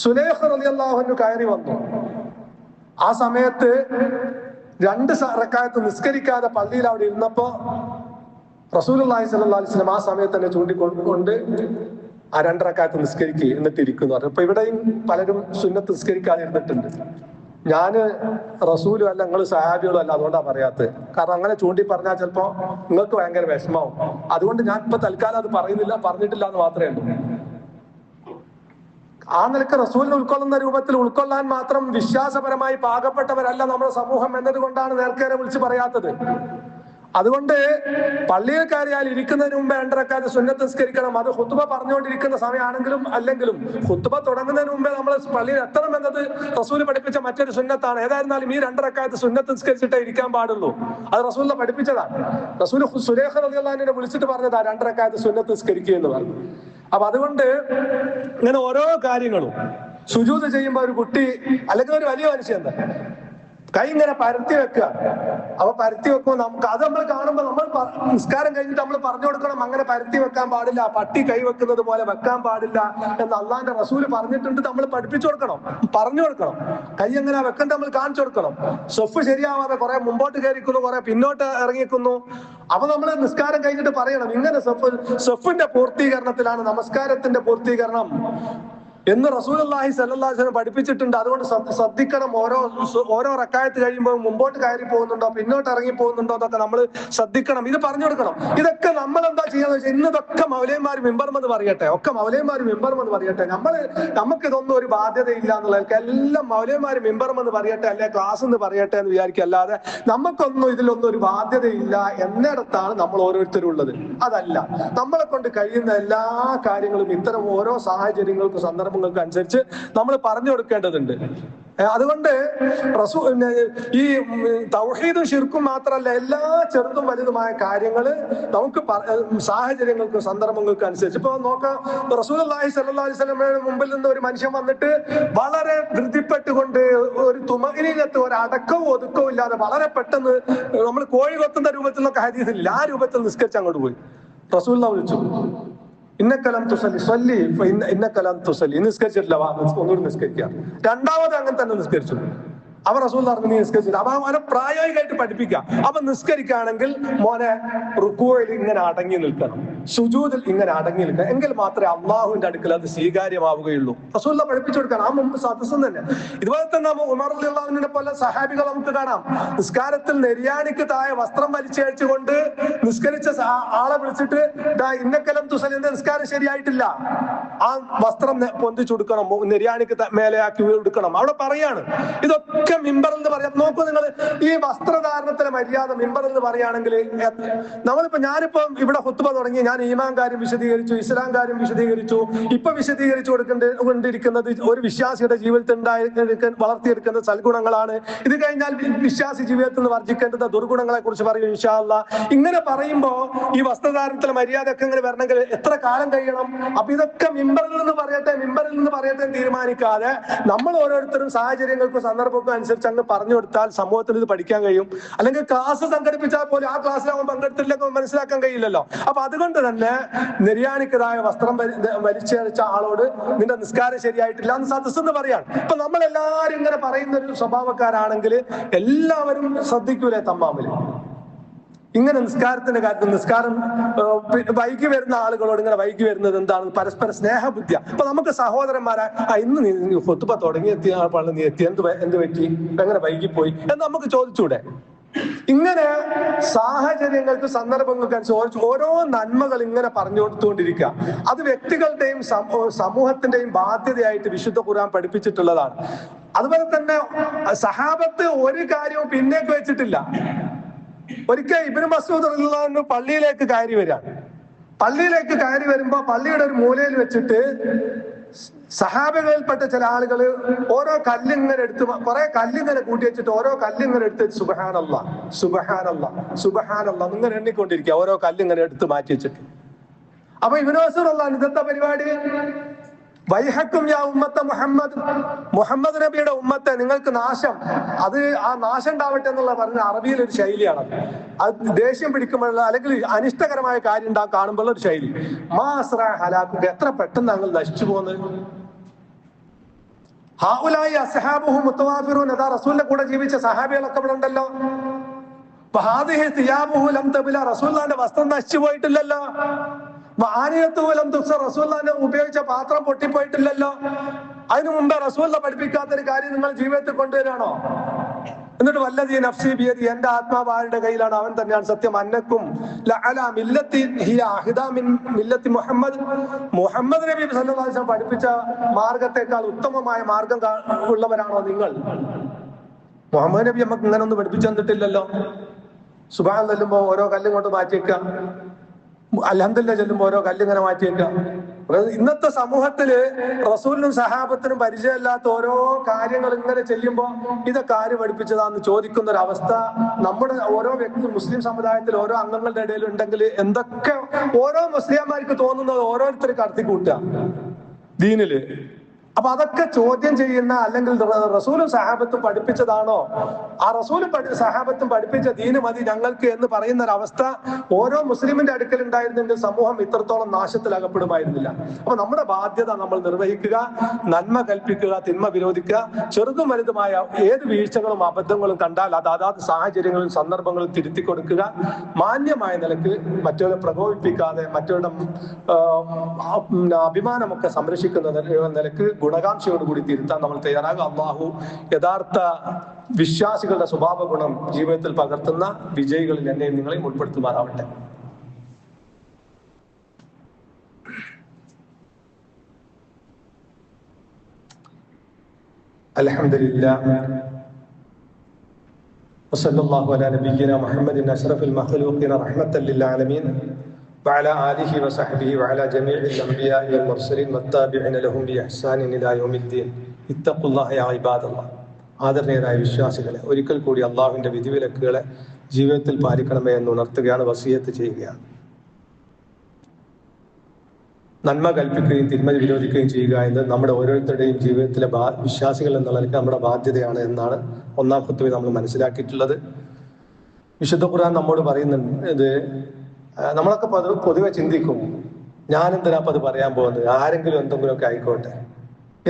സുലൈഖ റളിയല്ലാഹു അൻഹു കയറി വന്നു. ആ സമയത്ത് 2 റക്അത്ത് നിസ്കരിക്കാതെ പള്ളിയിൽ അവിടെ ഇരുന്നപ്പോ റസൂലുള്ളാഹി സ്വല്ലല്ലാഹു അലൈഹി വസല്ലമ ആ സമയത്ത് തന്നെ ചൂണ്ടിക്കൊണ്ട് ആ 2 റക്അത്ത് നിസ്കരിക്കുക എന്നിട്ട് ഇരിക്കുന്നു. അപ്പൊ ഇവിടെയും പലരും സുന്നത്ത് നിസ്കരിക്കാതെ ഇരുന്നിട്ടുണ്ട്. ഞാന് റസൂലും അല്ല, നിങ്ങൾ സഹാബികളും അല്ല, അതുകൊണ്ടാണ് പറയാത്തത്. കാരണം അങ്ങനെ ചൂണ്ടി പറഞ്ഞാൽ ചിലപ്പോ നിങ്ങൾക്ക് ഭയങ്കര വിഷമാവും. അതുകൊണ്ട് ഞാൻ ഇപ്പൊ തൽക്കാലം അത് പറഞ്ഞിട്ടില്ല എന്ന് മാത്രമേ ഉള്ളൂ. ആ നിലക്ക് റസൂലിനെ ഉൾക്കൊള്ളുന്ന രൂപത്തിൽ ഉൾക്കൊള്ളാൻ മാത്രം വിശ്വാസപരമായി പാകപ്പെട്ടവരല്ല നമ്മുടെ സമൂഹം എന്നതുകൊണ്ടാണ് നേർക്കേറെ വിളിച്ച് പറയാത്തത്. അതുകൊണ്ട് പള്ളിയിൽ കയറിയാൽ ഇരിക്കുന്നതിന് മുമ്പ് 2 റക്അത്ത് സുന്നത്ത് നിസ്കരിക്കണം. അത് ഖുത്ബ പറഞ്ഞുകൊണ്ടിരിക്കുന്ന സമയമാണെങ്കിലും അല്ലെങ്കിലും ഖുത്ബ തുടങ്ങുന്നതിന് മുമ്പേ നമ്മൾ പള്ളിയിൽ എത്തണം എന്നത് റസൂല് പഠിപ്പിച്ച മറ്റൊരു സുന്നത്താണ്. ഏതായിരുന്നാലും ഈ 2 റക്അത്ത് സുന്നത്ത് നിസ്കരിച്ചിട്ടേ ഇരിക്കാൻ പാടുള്ളൂ. അത് റസൂലിനെ പഠിപ്പിച്ചതാണ്. റസൂല് സുലൈഖ റളിയല്ലാഹു അൻഹയെ വിളിച്ചിട്ട് പറഞ്ഞതാ 2 റക്അത്ത് സുന്നത്ത് നിസ്കരിക്കുക എന്ന് പറഞ്ഞു. അപ്പൊ അതുകൊണ്ട് ഇങ്ങനെ ഓരോ കാര്യങ്ങളും സുജൂദ് ചെയ്യുമ്പോ ഒരു കുട്ടി അല്ലെങ്കിൽ ഒരു വലിയ മനുഷ്യൻ കൈ ഇങ്ങനെ പരത്തി വെക്കുക. അപ്പൊ പരത്തി വെക്കുമ്പോൾ നമുക്ക് അത് നമ്മൾ കാണുമ്പോൾ നമ്മൾ നിസ്കാരം കഴിഞ്ഞിട്ട് നമ്മൾ പറഞ്ഞു കൊടുക്കണം, അങ്ങനെ പരത്തി വെക്കാൻ പാടില്ല, പട്ടി കൈ വെക്കുന്നത് പോലെ വെക്കാൻ പാടില്ല എന്ന് അള്ളാന്റെ റസൂല് പറഞ്ഞിട്ടുണ്ട്. നമ്മൾ പഠിപ്പിച്ചു കൊടുക്കണം, പറഞ്ഞു കൊടുക്കണം. കൈ എങ്ങനെ വെക്കണ്ട നമ്മൾ കാണിച്ചു കൊടുക്കണം. സ്വഫ് ശരിയാവാതെ കുറെ മുമ്പോട്ട് കയറിക്കുന്നു, കുറെ പിന്നോട്ട് ഇറങ്ങിക്കുന്നു. അപ്പൊ നമ്മൾ നിസ്കാരം കഴിഞ്ഞിട്ട് പറയണം, ഇങ്ങനെ സ്വഫിന്റെ പൂർത്തീകരണത്തിലാണ് നമസ്കാരത്തിന്റെ പൂർത്തീകരണം എന്ന് റസൂലുള്ളാഹി സ്വല്ലല്ലാഹു അലൈഹി വസല്ലം പഠിപ്പിച്ചിട്ടുണ്ട്. അതുകൊണ്ട് ശ്രദ്ധിക്കണം. ഓരോ റക്അത്ത് കഴിയുമ്പോൾ മുമ്പോട്ട് കയറി പോകുന്നുണ്ടോ പിന്നോട്ട് ഇറങ്ങി പോകുന്നുണ്ടോ എന്നൊക്കെ നമ്മൾ ശ്രദ്ധിക്കണം. ഇത് പറഞ്ഞു കൊടുക്കണം. ഇതൊക്കെ നമ്മൾ എന്താ ചെയ്യാന്ന് വെച്ചാൽ ഇന്ന് ഇതൊക്കെ മൗലവിമാർ മിമ്പർമെന്ന് പറയട്ടെ, നമുക്ക് ഇതൊന്നും ഒരു ബാധ്യതയില്ല എന്നുള്ളതൊക്കെ എല്ലാം മൗലവിമാർ മിമ്പർമെന്ന് പറയട്ടെ, അല്ലെ ക്ലാസ് എന്ന് പറയട്ടെ എന്ന് വിചാരിക്കുക. അല്ലാതെ നമുക്കൊന്നും ഇതിലൊന്നും ഒരു ബാധ്യതയില്ല എന്നിടത്താണ് നമ്മൾ ഓരോരുത്തരും ഉള്ളത്. അതല്ല, നമ്മളെ കൊണ്ട് കഴിയുന്ന എല്ലാ കാര്യങ്ങളും ഇത്തരം ഓരോ സാഹചര്യങ്ങൾക്കും സന്ദർഭങ്ങൾക്ക് അനുസരിച്ച് നമ്മൾ പറഞ്ഞു കൊടുക്കേണ്ടതുണ്ട്. അതുകൊണ്ട് ഈ തൗഹീദും ശിർക്കും മാത്രമല്ല, എല്ലാ ചെറുതും വലുതുമായ കാര്യങ്ങൾ നമുക്ക് സാഹചര്യങ്ങൾക്കും സന്ദർഭങ്ങൾക്കും അനുസരിച്ച് ഇപ്പൊ നോക്കാം. റസൂലുള്ളാഹി സ്വല്ലല്ലാഹു അലൈഹി വസല്ലമയുടെ മുമ്പിൽ നിന്ന് ഒരു മനുഷ്യൻ വന്നിട്ട് വളരെ ധൃതിപ്പെട്ടുകൊണ്ട് ഒരു തുമഇനീനത്ത്, ഒരു അടക്കവും ഒതുക്കവും ഇല്ലാതെ വളരെ പെട്ടെന്ന് നമ്മൾ കോഴി കൊത്തുന്ന രൂപത്തിലൊക്കെ ഹദീസില്ല, ആ രൂപത്തിൽ നിസ്കരിച്ച് അങ്ങോട്ട് പോയി. റസൂലുള്ളാഹി വിളിച്ചു, ഇന്നക്കലം തുസല്ലി ഇന്നക്കലം തുസല്ലി, നിസ്കരിച്ചിട്ടില്ല, ഒന്നുകൂടി നിസ്കരിക്കുക. രണ്ടാമത് അങ്ങനെ തന്നെ നിസ്കരിച്ചു. അവൻ റസൂൽ പറഞ്ഞു നീ നിസ്കരിച്ചില്ല. അപ്പൊ അവനെ പ്രായോഗികമായിട്ട് പഠിപ്പിക്കാം. അപ്പൊ നിസ്കരിക്കുകയാണെങ്കിൽ മോനെ റുക്കൂയിൽ ഇങ്ങനെ അടങ്ങി നിൽക്കണം, സുജൂദിൽ ഇങ്ങനെ അടങ്ങി നിൽക്കണം, എങ്കിൽ മാത്രമേ അള്ളാഹുവിന്റെ അടുക്കൽ അത് സ്വീകാര്യമാവുകയുള്ളൂ. റസൂൽ പഠിപ്പിച്ചു കൊടുക്കണം. ആ മുമ്പ് സദസ്സം തന്നെ. ഇതുപോലെ തന്നെ ഉമർ റളിയല്ലാഹുവിനെ പോലെ സഹാബികൾ നമുക്ക് കാണാം. നിസ്കാരത്തിൽ നെര്യാണിക്ക് താഴെ വസ്ത്രം വലിച്ചഴിച്ചുകൊണ്ട് നിസ്കരിച്ച ആളെ വിളിച്ചിട്ട് ഇന്നക്കലം തുസലിന്റെ നിസ്കാരം ശരിയായിട്ടില്ല, ആ വസ്ത്രം പൊന്തിച്ചെടുക്കണം, നെര്യാണിക്ക് മേലെയാക്കി എടുക്കണം. അവിടെ പറയാണ്. ഇതൊക്കെ മിമ്പർ എന്ന് പറയാം. നോക്കൂ നിങ്ങൾ, ഈ വസ്ത്രധാരണത്തിലെ മര്യാദ മിമ്പർ എന്ന് പറയുകയാണെങ്കിൽ നമ്മളിപ്പോ ഞാനിപ്പം ഇവിടെ ഖുത്ബ തുടങ്ങി, ഞാൻ ഈമാൻ കാര്യം വിശദീകരിച്ചു, ഇസ്ലാം കാര്യം വിശദീകരിച്ചു. ഇപ്പൊ വിശദീകരിച്ചു കൊണ്ടിരിക്കുന്നത് ഒരു വിശ്വാസിയുടെ ജീവിതത്തിൽ വളർത്തിയെടുക്കുന്ന സൽഗുണങ്ങളാണ്. ഇത് കഴിഞ്ഞാൽ വിശ്വാസി ജീവിതത്തിൽ നിന്ന് വർജിക്കേണ്ടുന്ന ദുർഗുണങ്ങളെ കുറിച്ച് പറയും ഇൻഷാ അല്ലാഹ്. ഇങ്ങനെ പറയുമ്പോ ഈ വസ്ത്രധാരണത്തിലെ മര്യാദ ഒക്കെ ഇങ്ങനെ വരണമെങ്കിൽ എത്ര കാലം കഴിയണം? അപ്പൊ ഇതൊക്കെ മിമ്പറിൽ നിന്ന് പറയട്ടെ തീരുമാനിക്കാതെ നമ്മൾ ഓരോരുത്തരും സാഹചര്യങ്ങൾക്കും സന്ദർഭങ്ങൾക്കും അനുസരിച്ച് അങ്ങ് പറഞ്ഞു കൊടുത്താൽ സമൂഹത്തിൽ ഇത് പഠിക്കാൻ കഴിയും. അല്ലെങ്കിൽ ക്ലാസ് സംഘടിപ്പിച്ചാൽ പോലും ആ ക്ലാസ്സിൽ അവൻ പങ്കെടുത്തില്ലെങ്കിൽ മനസ്സിലാക്കാൻ കഴിയില്ലല്ലോ. അപ്പൊ അതുകൊണ്ട് തന്നെ നിര്യാണിക്കതായ വസ്ത്രം വലിച്ചഴിച്ച ആളോട് നിന്റെ നിസ്കാരം ശരിയായിട്ടില്ല എന്ന് സദസ്സെന്ന് പറയാണ്. ഇപ്പൊ നമ്മളെല്ലാരും ഇങ്ങനെ പറയുന്ന ഒരു സ്വഭാവക്കാരാണെങ്കിൽ എല്ലാവരും ശ്രദ്ധിക്കൂലേ തമ്മാമില്? ഇങ്ങനെ നിസ്കാരത്തിന്റെ കാര്യത്തിൽ നിസ്കാരം വൈകി വരുന്ന ആളുകളോട് ഇങ്ങനെ വൈകി വരുന്നത് എന്താണ്? പരസ്പര സ്നേഹബുദ്ധിയ. അപ്പൊ നമുക്ക് സഹോദരന്മാരെ ഇന്ന് നീ ഖുത്ബ തുടങ്ങി എത്തിയ നീ എത്തി, എന്ത് പറ്റി, എങ്ങനെ വൈകിപ്പോയി എന്ന് നമുക്ക് ചോദിച്ചൂടെ? ഇങ്ങനെ സാഹചര്യങ്ങൾക്ക് സന്ദർഭങ്ങൾക്ക് അനുസരിച്ച് ഓരോ നന്മകൾ ഇങ്ങനെ പറഞ്ഞു കൊടുത്തുകൊണ്ടിരിക്കുക. അത് വ്യക്തികളുടെയും സമൂഹത്തിന്റെയും ബാധ്യതയായിട്ട് വിശുദ്ധ ഖുർആൻ പഠിപ്പിച്ചിട്ടുള്ളതാണ്. അതുപോലെ തന്നെ സഹാബത്ത് ഒരു കാര്യവും പിന്നേക്ക് വെച്ചിട്ടില്ല. ഒരിക്കൽ ഇബ്നു മസ്ഊദ് റളിയല്ലാഹു അൻഹു പള്ളിയിലേക്ക് കയറി വരുമ്പോ പള്ളിയുടെ ഒരു മൂലയിൽ വെച്ചിട്ട് സഹാബികളിൽപ്പെട്ട ചില ആളുകള് ഓരോ കല്ലിങ്ങനെ എടുത്ത്, കുറെ കല്ലിങ്ങനെ കൂട്ടി വെച്ചിട്ട് ഓരോ കല്ലിങ്ങനെ എടുത്ത് സുബ്ഹാനല്ലാഹ് ഇങ്ങനെ എണ്ണിക്കൊണ്ടിരിക്കുക, ഓരോ കല്ലിങ്ങനെ എടുത്ത് മാറ്റി വെച്ചിട്ട്. അപ്പൊ ഇബ്നു മസ്ഊദ് റളിയല്ലാഹു അൻഹു ഇതെന്താ പരിപാടി? വൈഹക്കും യാ ഉമ്മത്ത മുഹമ്മദ് നബിയുടെ ഉമ്മത്തെ, നിങ്ങൾക്ക് നാശം, അത് ആ നാശം ഉണ്ടാവട്ടെ എന്നുള്ള പറഞ്ഞ അറബിയിൽ ഒരു ശൈലിയാണ്. അത് ദേഷ്യം പിടിക്കുമ്പോഴുള്ള അല്ലെങ്കിൽ അനിഷ്ടകരമായ കാര്യം കാണുമ്പോഴുള്ള ഒരു ശൈലി. മാസ്ര ഹലാഖുക, എത്ര പെട്ടെന്ന് ഞങ്ങൾ നശിച്ചു പോകുന്നത്. ഹാഉലായി അസ്ഹാബുഹു മുത്തവാഫിറൂൻ, അതാ റസൂലിന്റെ കൂടെ ജീവിച്ച സഹാബികളൊക്കെ ഇവിടെ ഉണ്ടല്ലോ. ഫഹാദിഹി സിയാബുഹു ലം തബ്ല, റസൂലുള്ളാഹിന്റെ വസ്ത്രം നശിച്ചു പോയിട്ടില്ലല്ലോ. റസൂലുള്ളാഹിന്റെ ഉപയോഗിച്ച പാത്രം പൊട്ടിപ്പോയിട്ടില്ലല്ലോ. അതിനു മുമ്പേ റസൂലുള്ളാഹി പഠിപ്പിക്കാത്തൊരു കാര്യം നിങ്ങൾ ജീവിതത്തിൽ കൊണ്ടുവരാണോ? എന്നിട്ട് വല്ലദീ നഫ്സി ബിയദി, എന്റെ ആത്മാവ് ആരുടെ കയ്യിലാണ് അവൻ തന്നെയാണ് സത്യം. അന്നക്കും ലഅലാ മില്ലത്തി ഹിയ അഹ്ദാ മിൻ മില്ലത്തി മുഹമ്മദ് നബി സല്ലല്ലാഹു അലൈഹി വസല്ലം പഠിപ്പിച്ച മാർഗത്തെക്കാൾ ഉത്തമമായ മാർഗം ഉള്ളവരാണോ നിങ്ങൾ? മുഹമ്മദ് നബി നമുക്ക് ഇങ്ങനെ ഒന്നും പഠിപ്പിച്ചു തന്നിട്ടില്ലല്ലോ. സുബ്ഹാൻ ചെല്ലുമ്പോ ഓരോ കല്ലിങ്ങോട്ട് മാറ്റിയേക്കാം, അൽഹംദുലില്ലാഹ് ചെല്ലുമ്പോ ഓരോ കല്ലിങ്ങനെ മാറ്റിയേക്കാം. ഇന്നത്തെ സമൂഹത്തില് റസൂലിനും സഹാബത്തിനും പരിചയമില്ലാത്ത ഓരോ കാര്യങ്ങൾ ഇങ്ങനെ ചെയ്യുമ്പോ ഇതൊക്കെ ആര് പഠിപ്പിച്ചതാന്ന് ചോദിക്കുന്ന ഒരു അവസ്ഥ നമ്മുടെ ഓരോ വ്യക്തി മുസ്ലിം സമുദായത്തിൽ ഓരോ അംഗങ്ങളുടെ ഇടയിൽ ഉണ്ടെങ്കിൽ എന്തൊക്കെ ഓരോ മുസ്ലിംമാർക്ക് തോന്നുന്നത് ഓരോരുത്തർ കടത്തിക്കൂട്ടുക ദീനില്. അപ്പൊ അതൊക്കെ ചോദ്യം ചെയ്യുന്ന, അല്ലെങ്കിൽ റസൂലും സഹാബത്തും പഠിപ്പിച്ചതാണോ, ആ റസൂലും സഹാബത്തും പഠിപ്പിച്ച ദീന് മതി ഞങ്ങൾക്ക് എന്ന് പറയുന്ന ഒരു അവസ്ഥ ഓരോ മുസ്ലിമിന്റെ അടുക്കൽ ഉണ്ടായിരുന്നെങ്കിൽ സമൂഹം ഇത്രത്തോളം നാശത്തിൽ അകപ്പെടുമായിരുന്നില്ല. അപ്പൊ നമ്മുടെ ബാധ്യത നമ്മൾ നിർവഹിക്കുക, നന്മ കൽപ്പിക്കുക, തിന്മ വിരോധിക്കുക. ചെറുതും വലുതുമായ ഏത് വീഴ്ചകളും അബദ്ധങ്ങളും കണ്ടാൽ അത് അതാത് സാഹചര്യങ്ങളും സന്ദർഭങ്ങളും തിരുത്തി കൊടുക്കുക. മാന്യമായ നിലക്ക് മറ്റവരെ പ്രകോപിപ്പിക്കാതെ മറ്റവരുടെ അഭിമാനമൊക്കെ സംരക്ഷിക്കുന്ന നിലക്ക് ഗുണകാംക്ഷയോടുകൂടി തിരുത്താൻ നമ്മൾ തയ്യാറാകുക. അള്ളാഹു യഥാർത്ഥ വിശ്വാസികളുടെ സ്വഭാവ ഗുണം ജീവിതത്തിൽ പകർത്തുന്ന വിജയികളിൽ എന്നെയും നിങ്ങളെയും ഉൾപ്പെടുത്തുമാറാവട്ടെ. അൽഹംദുലില്ലാഹ് വസല്ലല്ലാഹു അലാ നബിയ്യിനാ മുഹമ്മദിൻ അഷ്റഫിൽ മഖ്ലൂഖീന റഹ്മത്തൽ ലിൽ ആലമീൻ وعلى آله وصحبه وعلى جميع الأنبياء والمرسلين والتابعين لهم بإحسان إلى يوم الدين اتقوا الله يا عباد الله. ആദരണീയരായ വിശ്വാസികളെ, ഒരിക്കൽ കൂടി അള്ളാഹുവിന്റെ വിധിവിലക്കുകളെ ജീവിതത്തിൽ പാലിക്കണമേ എന്ന് ഉണർത്തുകയാണ്, വസിയത്ത് ചെയ്യുകയാണ്. നന്മ കൽപ്പിക്കുകയും തിന്മ വിരോധിക്കുകയും ചെയ്യുക എന്നത് നമ്മുടെ ഓരോരുത്തരുടെയും ജീവിതത്തിലെ വിശ്വാസികൾ എന്നുള്ള നിലയ്ക്ക് നമ്മുടെ ബാധ്യതയാണ് എന്നാണ് ഒന്നാം ഖുത്ബയിൽ നമ്മൾ മനസ്സിലാക്കിയിട്ടുള്ളത്. വിശുദ്ധ ഖുർആൻ നമ്മോട് പറയുന്നുണ്ട്, നമ്മളൊക്കെ പൊതുവെ ചിന്തിക്കും, ഞാനെന്തിനാ അത് പറയാൻ പോകുന്നത്, ആരെങ്കിലും എന്തെങ്കിലുമൊക്കെ ആയിക്കോട്ടെ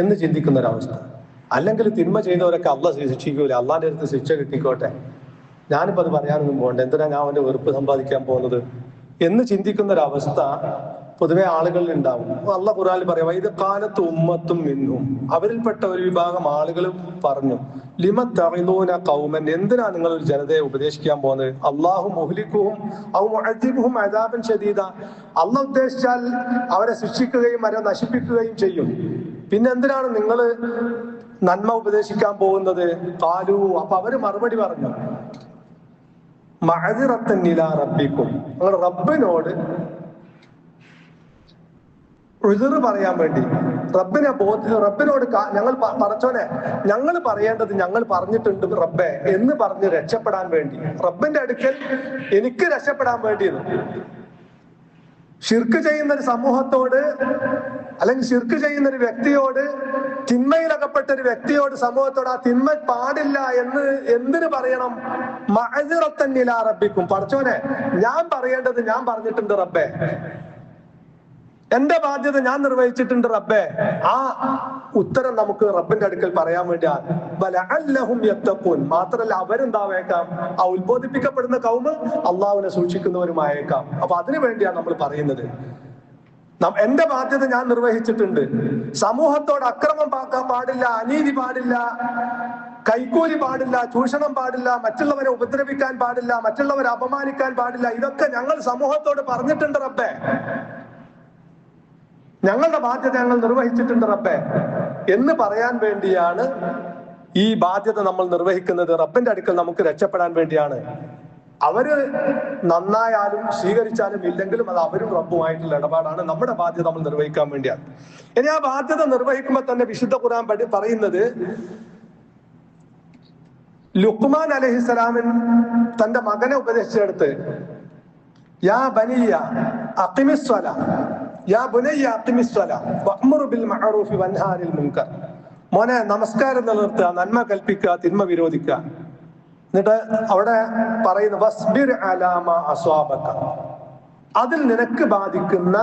എന്ന് ചിന്തിക്കുന്ന ഒരവസ്ഥ. അല്ലെങ്കിൽ തിന്മ ചെയ്തവരൊക്കെ അള്ളാഹ് ശിക്ഷിക്കൂല, അള്ളാഹിന്റെ അടുത്ത് ശിക്ഷ കിട്ടിക്കോട്ടെ, ഞാനിപ്പോ അത് പറയാനൊന്നും പോകണ്ട, എന്തിനാ ഞാൻ അവന്റെ വെറുപ്പ് സമ്പാദിക്കാൻ പോകുന്നത് എന്ന് ചിന്തിക്കുന്ന ഒരവസ്ഥ പൊതുവെ ആളുകളിൽ ഉണ്ടാവും. അള്ളാഹ് ഖുർആനിൽ പറയാം, ഇത് കാലത്ത് ഉമ്മത്തും മിൻഹും, അവരിൽപ്പെട്ട ഒരു വിഭാഗം ആളുകൾ പറഞ്ഞു, ലിമ തഇദൂന ഖൗമൻ, എന്തിനാ നിങ്ങൾ ഒരു ജനതയെ ഉപദേശിക്കാൻ പോകുന്നത്, അല്ലാഹു മുഹ്ലികുഹും ഔ മുഅദിബുഹും അദാബൻ ശദീദ, അള്ളാഹ് ഉദ്ദേശിച്ചാൽ അവരെ ശിക്ഷിക്കുകയും അവരെ നശിപ്പിക്കുകയും ചെയ്യും, പിന്നെ എന്തിനാണ് നിങ്ങൾ നന്മ ഉപദേശിക്കാൻ പോകുന്നത്. ഖാലൂ, അപ്പൊ അവര് മറുപടി പറഞ്ഞു, മഅദിറത്തൻ ഇലാ റബ്ബിക്കും, നിങ്ങൾ റബ്ബിനോട് ഉദ്റ് പറയാൻ വേണ്ടി, റബ്ബിനോട് ഞങ്ങൾ പടച്ചോനെ, ഞങ്ങൾ പറയേണ്ടത് ഞങ്ങൾ പറഞ്ഞിട്ടുണ്ട് റബ്ബെ എന്ന് പറഞ്ഞ് രക്ഷപ്പെടാൻ വേണ്ടി, റബ്ബിന്റെ അടുക്കൽ എനിക്ക് രക്ഷപ്പെടാൻ വേണ്ടി. ശിർക്ക് ചെയ്യുന്ന ഒരു സമൂഹത്തോട്, അല്ലെങ്കിൽ ശിർക്ക് ചെയ്യുന്ന ഒരു വ്യക്തിയോട്, തിന്മയിലകപ്പെട്ട ഒരു വ്യക്തിയോട്, സമൂഹത്തോട് ആ തിന്മ പാടില്ല എന്ന് എന്തിനു പറയണം, മഅദിറത്തൻ ഇലാ റബ്ബിക്കും, പടച്ചോനെ ഞാൻ പറയേണ്ടത് ഞാൻ പറഞ്ഞിട്ടുണ്ട് റബ്ബെ, എന്റെ ബാധ്യത ഞാൻ നിർവഹിച്ചിട്ടുണ്ട് റബ്ബെ. ആ ഉത്തരം നമുക്ക് റബ്ബിന്റെ അടുക്കൽ പറയാൻ വേണ്ടിയാണ്. മാത്രല്ല അവരെന്താവേക്കാം, ആ ഉത്ബോധിപ്പിക്കപ്പെടുന്ന കൗമ് അള്ളാഹുവിനെ സൂക്ഷിക്കുന്നവരുമായേക്കാം. അപ്പൊ അതിനു വേണ്ടിയാണ് നമ്മൾ പറയുന്നത്, എന്റെ ബാധ്യത ഞാൻ നിർവഹിച്ചിട്ടുണ്ട്. സമൂഹത്തോട് അക്രമം പാടില്ല, അനീതി പാടില്ല, കൈക്കൂലി പാടില്ല, ചൂഷണം പാടില്ല, മറ്റുള്ളവരെ ഉപദ്രവിക്കാൻ പാടില്ല, മറ്റുള്ളവരെ അപമാനിക്കാൻ പാടില്ല, ഇതൊക്കെ ഞങ്ങൾ സമൂഹത്തോട് പറഞ്ഞിട്ടുണ്ട് റബ്ബെ, ഞങ്ങളുടെ ബാധ്യത ഞങ്ങൾ നിർവഹിച്ചിട്ടുണ്ട് റബ്ബെ എന്ന് പറയാൻ വേണ്ടിയാണ് ഈ ബാധ്യത നമ്മൾ നിർവഹിക്കുന്നത്. റബ്ബിന്റെ അടുക്കൽ നമുക്ക് രക്ഷപ്പെടാൻ വേണ്ടിയാണ്. അവര് നന്നായാലും സ്വീകരിച്ചാലും ഇല്ലെങ്കിലും അത് അവരും റബ്ബുമായിട്ടുള്ള ഇടപാടാണ്. നമ്മുടെ ബാധ്യത നമ്മൾ നിർവഹിക്കാൻ വേണ്ടിയാണ്. ഇനി ആ ബാധ്യത നിർവഹിക്കുമ്പോൾ തന്നെ വിശുദ്ധ ഖുർആൻ പറയുന്നത്, ലുഖ്മാൻ അലൈഹിസ്സലാമിൻ തന്റെ മകനെ ഉപദേശിച്ചെടുത്ത്, യാ ബനിയ അഖിമിസ് സ്വലാ, യാ ബുനയ്യ അഖിമിസ് സ്വലാ വഅ്മുർ ബിൽ മഅറൂഫി വൻഹാ അനിൽ മുൻകർ, മോനെ നമസ്കാരം നിലനിർത്തുക, നന്മ കൽപ്പിക്കുക, തിന്മ വിരോധിക്കുക. എന്നിട്ട് അവിടെ പറയുന്നു, വസ്ബിർ അലാ മാ അസ്വാബക, അതിൽ നിനക്ക് ബാധിക്കുന്ന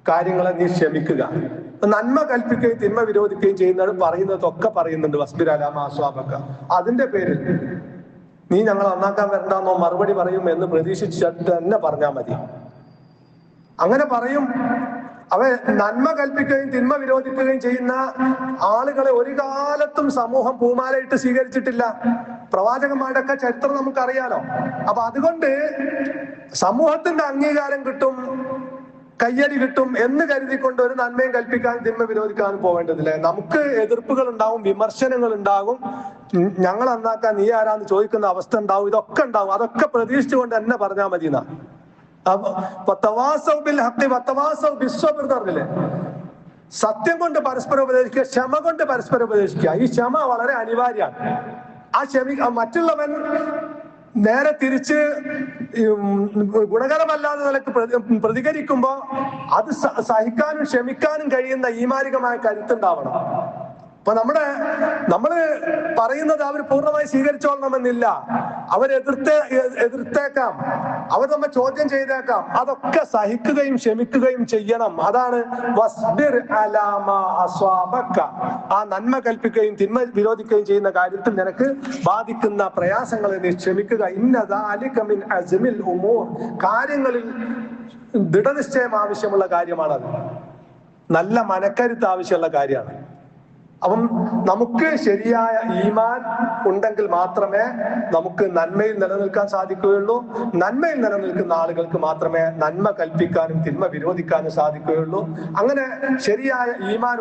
കാര്യങ്ങളെ നീ ക്ഷമിക്കുക. നന്മ കൽപ്പിക്കുകയും തിന്മ വിരോധിക്കുകയും ചെയ്യുന്നത് പറയുന്നതൊക്കെ പറയുന്നുണ്ട്, വസ്ബിർ അലാ മാ അസ്വാബക. അതിന്റെ പേരിൽ നീ ഞങ്ങൾ നന്നാക്കാൻ വരണ്ടെന്നോ മറുപടി പറയും എന്ന് പ്രതീക്ഷിച്ചിട്ട് തന്നെ പറഞ്ഞാൽ മതി. അങ്ങനെ പറയും. അവ നന്മ കൽപ്പിക്കുകയും തിന്മ വിരോധിക്കുകയും ചെയ്യുന്ന ആളുകളെ ഒരു കാലത്തും സമൂഹം പൂമാലയിട്ട് സ്വീകരിച്ചിട്ടില്ല. പ്രവാചകന്മാരുടെ ഒക്കെ ചരിത്രം നമുക്കറിയാലോ. അപ്പൊ അതുകൊണ്ട് സമൂഹത്തിന്റെ അംഗീകാരം കിട്ടും, കയ്യടി കിട്ടും എന്ന് കരുതിക്കൊണ്ട് ഒരു നന്മയും കൽപ്പിക്കാനും തിന്മ വിരോധിക്കാനും പോവേണ്ടതില്ല. നമുക്ക് എതിർപ്പുകൾ ഉണ്ടാവും, വിമർശനങ്ങൾ ഉണ്ടാകും, ഞങ്ങൾ നന്നാക്കാൻ നീ ആരാന്ന് ചോദിക്കുന്ന അവസ്ഥ ഉണ്ടാവും, ഇതൊക്കെ ഉണ്ടാവും. അതൊക്കെ പ്രതീക്ഷിച്ചുകൊണ്ട് തന്നെ പറഞ്ഞാൽ മതി. സത്യം കൊണ്ട് പരസ്പരം ഉപദേശിക്കുക, ക്ഷമ കൊണ്ട് പരസ്പരം ഉപദേശിക്കുക. ഈ ക്ഷമ വളരെ അനിവാര്യമാണ്. ആ മറ്റുള്ളവൻ നേരെ തിരിച്ച് ഗുണകരമല്ലാത്ത നിലക്ക് പ്രതികരിക്കുമ്പോൾ അത് സഹിക്കാനും ക്ഷമിക്കാനും കഴിയുന്ന ഈമാനികമായ കരുത്തുണ്ടാവണം. അപ്പൊ നമ്മള് പറയുന്നത് അവർ പൂർണ്ണമായി സ്വീകരിച്ചോളണമെന്നില്ല. എതിർത്തേക്കാം, അവർ നമ്മെ ചോദ്യം ചെയ്തേക്കാം. അതൊക്കെ സഹിക്കുകയും ക്ഷമിക്കുകയും ചെയ്യണം. അതാണ് വസ്ബിർ അലാ മാ അസ്വാബക. ആ നന്മ കൽപ്പിക്കുകയും തിന്മ വിരോധിക്കുകയും ചെയ്യുന്ന കാര്യത്തിൽ നിനക്ക് ബാധിക്കുന്ന പ്രയാസങ്ങളെ നീ ക്ഷമിക്കുക. ഇന്ന ദാലിക മിൻ അസ്മിൽ ഉമൂർ. കാര്യങ്ങളിൽ ദൃഢനിശ്ചയം ആവശ്യമുള്ള കാര്യമാണത്. നല്ല മനക്കരുത്ത് ആവശ്യമുള്ള കാര്യമാണ്. അപ്പം നമുക്ക് ശരിയായ ഈമാൻ ഉണ്ടെങ്കിൽ മാത്രമേ നമുക്ക് നന്മയിൽ നിലനിൽക്കാൻ സാധിക്കുകയുള്ളൂ. നന്മയിൽ നിലനിൽക്കുന്ന ആളുകൾക്ക് മാത്രമേ നന്മ കൽപ്പിക്കാനും തിന്മ വിരോധിക്കാനും സാധിക്കുകയുള്ളൂ. അങ്ങനെ ശരിയായ ഈമാൻ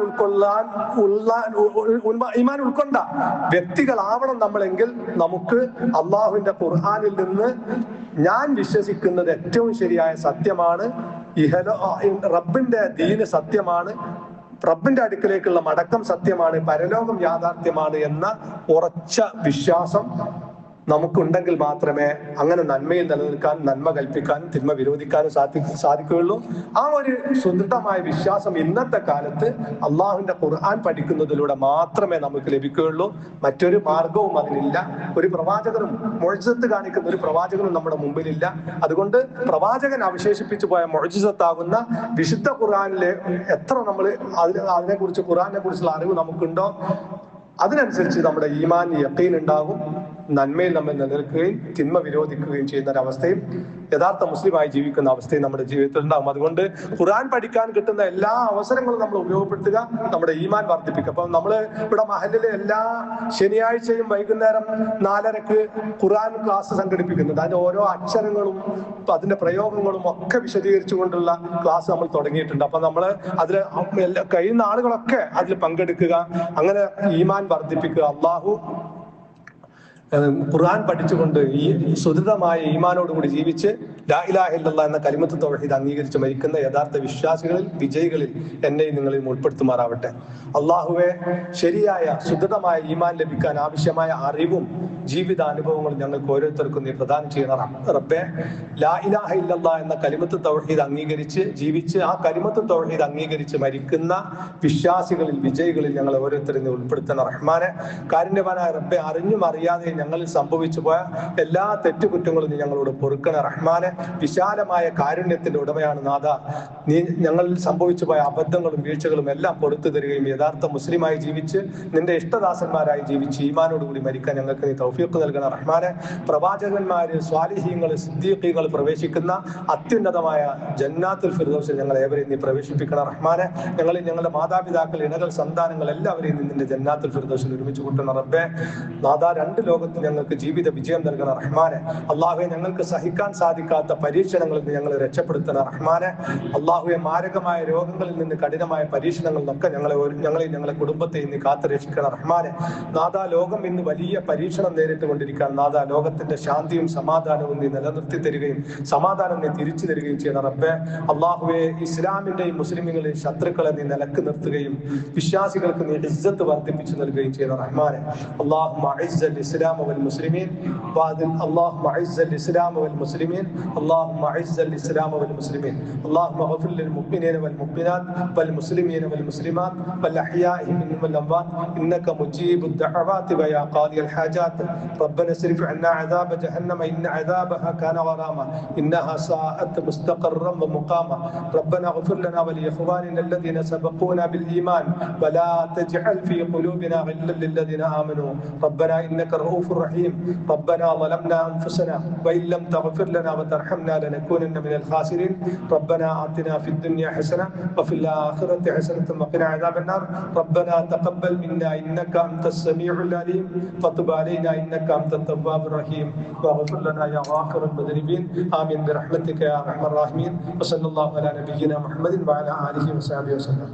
ഉൾക്കൊണ്ട വ്യക്തികളാവണം നമ്മളെങ്കിൽ നമുക്ക് അള്ളാഹുവിന്റെ ഖുർആനിൽ നിന്ന് ഞാൻ വിശ്വസിക്കുന്നത് ഏറ്റവും ശരിയായ സത്യമാണ്, റബ്ബിന്റെ ദീന് സത്യമാണ്, റബ്ബിന്റെ അടുക്കലേക്കുള്ള മടക്കം സത്യമാണ്, പരലോകം യാഥാർത്ഥ്യമാണ് എന്ന ഉറച്ച വിശ്വാസം നമുക്കുണ്ടെങ്കിൽ മാത്രമേ അങ്ങനെ നന്മയിൽ നിലനിൽക്കാനും നന്മ കൽപ്പിക്കാനും തിന്മ വിരോധിക്കാനും സാധിക്കുകയുള്ളൂ. ആ ഒരു സുദൃഢമായ വിശ്വാസം ഇന്നത്തെ കാലത്ത് അള്ളാഹുവിന്റെ ഖുർആൻ പഠിക്കുന്നതിലൂടെ മാത്രമേ നമുക്ക് ലഭിക്കുകയുള്ളൂ. മറ്റൊരു മാർഗവും അതിനില്ല. ഒരു പ്രവാചകനും മുഅ്ജിസത്ത് കാണിക്കുന്ന ഒരു പ്രവാചകനും നമ്മുടെ മുമ്പിലില്ല. അതുകൊണ്ട് പ്രവാചകൻ അവശേഷിപ്പിച്ചു പോയ മുഅ്ജിസത്താകുന്ന വിശുദ്ധ ഖുർആനിലെ എത്ര നമ്മൾ അതിനെക്കുറിച്ച് ഖുർആനെ കുറിച്ചുള്ള അറിവ് നമുക്കുണ്ടോ അതിനനുസരിച്ച് നമ്മുടെ ഈമാൻ യഖീൻ ഉണ്ടാകും. നന്മയിൽ നമ്മൾ നിലനിൽക്കുകയും തിന്മ വിരോധിക്കുകയും ചെയ്യുന്ന ഒരവസ്ഥയും യഥാർത്ഥ മുസ്ലിമായി ജീവിക്കുന്ന അവസ്ഥയും നമ്മുടെ ജീവിതത്തിൽ ഉണ്ടാകും. അതുകൊണ്ട് ഖുർആൻ പഠിക്കാൻ കിട്ടുന്ന എല്ലാ അവസരങ്ങളും നമ്മൾ ഉപയോഗപ്പെടുത്തുക, നമ്മുടെ ഈമാൻ വർദ്ധിപ്പിക്കുക. അപ്പൊ നമ്മള് ഇവിടെ മഹല്ലിലെ എല്ലാ ശനിയാഴ്ചയും വൈകുന്നേരം 4:30 ഖുർആൻ ക്ലാസ് സംഘടിപ്പിക്കുന്നുണ്ട്. അതിന്റെ ഓരോ അക്ഷരങ്ങളും അതിന്റെ പ്രയോഗങ്ങളും ഒക്കെ വിശദീകരിച്ചുകൊണ്ടുള്ള ക്ലാസ് നമ്മൾ തുടങ്ങിയിട്ടുണ്ട്. അപ്പൊ നമ്മള് അതിൽ കഴിയുന്ന ആളുകളൊക്കെ അതിൽ പങ്കെടുക്കുക, അങ്ങനെ ഈമാൻ വർദ്ധിപ്പിക്കുക. അള്ളാഹു ഖുർആൻ പഠിച്ചുകൊണ്ട് ഈ സുദൃഢമായ ഈമാനോടുകൂടി ജീവിച്ച് ലാ ഇലാഹ ഇല്ലല്ലാഹ് എന്ന കലിമത്ത് തൗഹീദ് അംഗീകരിച്ച് മരിക്കുന്ന യഥാർത്ഥ വിശ്വാസികളിൽ വിജയികളിൽ എന്നെയും നിങ്ങളെയും ഉൾപ്പെടുത്തുമാറാവട്ടെ. അള്ളാഹുവെ, ശരിയായ സുദൃഢമായ ഈമാൻ ലഭിക്കാൻ ആവശ്യമായ അറിവും ജീവിതാനുഭവങ്ങളും ഞങ്ങൾക്ക് ഓരോരുത്തർക്കും നീ പ്രദാനം ചെയ്യണം റബ്ബേ. ലാ ഇലാഹ ഇല്ലല്ലാഹ് എന്ന കലിമത്ത് തൗഹീദ് അംഗീകരിച്ച് ജീവിച്ച് ആ കലിമത്ത് തൗഹീദ് അംഗീകരിച്ച് മരിക്കുന്ന വിശ്വാസികളിൽ വിജയികളിൽ ഞങ്ങളെ ഓരോരുത്തരും നീ ഉൾപ്പെടുത്തണം റഹ്മാനെ. കാരുണ്യവാനായ റബ്ബെ, അറിഞ്ഞും അറിയാതെ ഞങ്ങളിൽ സംഭവിച്ചു പോയ എല്ലാ തെറ്റുകുറ്റങ്ങളും നീ ഞങ്ങളോട് പൊറുക്കണ റഹ്മാനെ. വിശാലമായ കാരുണ്യത്തിന്റെ ഉടമയാണ് നാഥ. നീ ഞങ്ങളിൽ സംഭവിച്ചു പോയ അബദ്ധങ്ങളും വീഴ്ചകളും എല്ലാം പൊറുത്തു തരികയും യഥാർത്ഥ മുസ്ലിമായി ജീവിച്ച് നിന്റെ ഇഷ്ടദാസന്മാരായി ജീവിച്ച് ഈമാനോടുകൂടി മരിക്കാൻ ഞങ്ങൾക്ക് നീ തൗഫീഖ് നൽകണ റഹ്മാനെ. പ്രവാചകന്മാര്, സ്വാലിഹീങ്ങൾ, സിദ്ദീഖീങ്ങൾ പ്രവേശിക്കുന്ന അത്യുന്നതമായ ജന്നാത്തുൽ ഫിർദൗസിൽ ഞങ്ങൾ ഏവരെയും നീ പ്രവേശിപ്പിക്കണം റഹ്മാനെ. ഞങ്ങളിൽ ഞങ്ങളുടെ മാതാപിതാക്കൾ, ഇണകൾ, സന്താനങ്ങൾ എല്ലാവരെയും നിന്റെ ജന്നാത്തുൽ ഫിർദൗസിൽ ഒരുമിച്ച് കൂട്ടണം റബ്ബേ. നാഥ, രണ്ട് ലോകത്ത് ഞങ്ങൾക്ക് ജീവിത വിജയം നൽകണം റഹ്മാനെ. അള്ളാഹുവെ, ഞങ്ങൾക്ക് സഹിക്കാൻ സാധിക്കാത്ത പരീക്ഷണങ്ങളിൽ നിന്ന് ഞങ്ങളെ രക്ഷപ്പെടുത്തണം റഹ്മാനെ. അള്ളാഹുവെ, മാരകമായ രോഗങ്ങളിൽ നിന്ന്, കഠിനമായ പരീക്ഷണങ്ങളിൽ നിന്നൊക്കെ ഞങ്ങളെയും ഞങ്ങളെ കുടുംബത്തെയും നീ കാത്തുരക്ഷിക്കണം റഹ്മാനെ. നാഥ, ലോകം ഇന്ന് വലിയ പരീക്ഷണം നേരിട്ടുകൊണ്ടിരിക്കുകയാണ്. നാഥ, ലോകത്തിന്റെ ശാന്തിയും സമാധാനവും നീ നിലനിർത്തി തരികയും സമാധാനം നീ തിരിച്ചു തരികയും ചെയ്യണം റബ്ബേ. അള്ളാഹുവെ, ഇസ്ലാമിന്റെയും മുസ്ലിമുകളെയും ശത്രുക്കളെ നീ നിലക്ക് നിർത്തുകയും വിശ്വാസികൾക്ക് നീ ഇസ്സത്ത് വർദ്ധിപ്പിച്ചു നൽകുകയും ചെയ്യണം റഹ്മാനെ. اللهم اعز الاسلام والمسلمين اللهم اعز الاسلام والمسلمين اللهم اعز الاسلام والمسلمين اللهم اغفر للمؤمنين والمؤمنات والمسلمين والمسلمات والاحياء منهم والاموات انك مجيب الدعوات ويا قاضي الحاجات. ربنا اصرف عنا عذاب جهنم ان عذابها كان غراما انها ساءت مستقرا ومقاما. ربنا اغفر لنا ولاخواننا الذين سبقونا بالايمان ولا تجعل في قلوبنا غلا للذين امنوا. ربنا إنك رؤوف رحيم. ربنا ظلمنا أنفسنا وإن لم تغفر لنا وترحمنا لنكونن من الخاسرين. ربنا آتنا في الدنيا حسنة وفي الآخرة حسنة وقنا عذاب النار. ربنا تقبل منا إنك أنت السميع العليم وتب علينا إنك أنت التواب الرحيم واغفر لنا يا غافر المذنبين. آمين برحمتك يا أرحم الراحمين. وصلى الله على نبينا محمد وعلى آله وصحبه وسلم.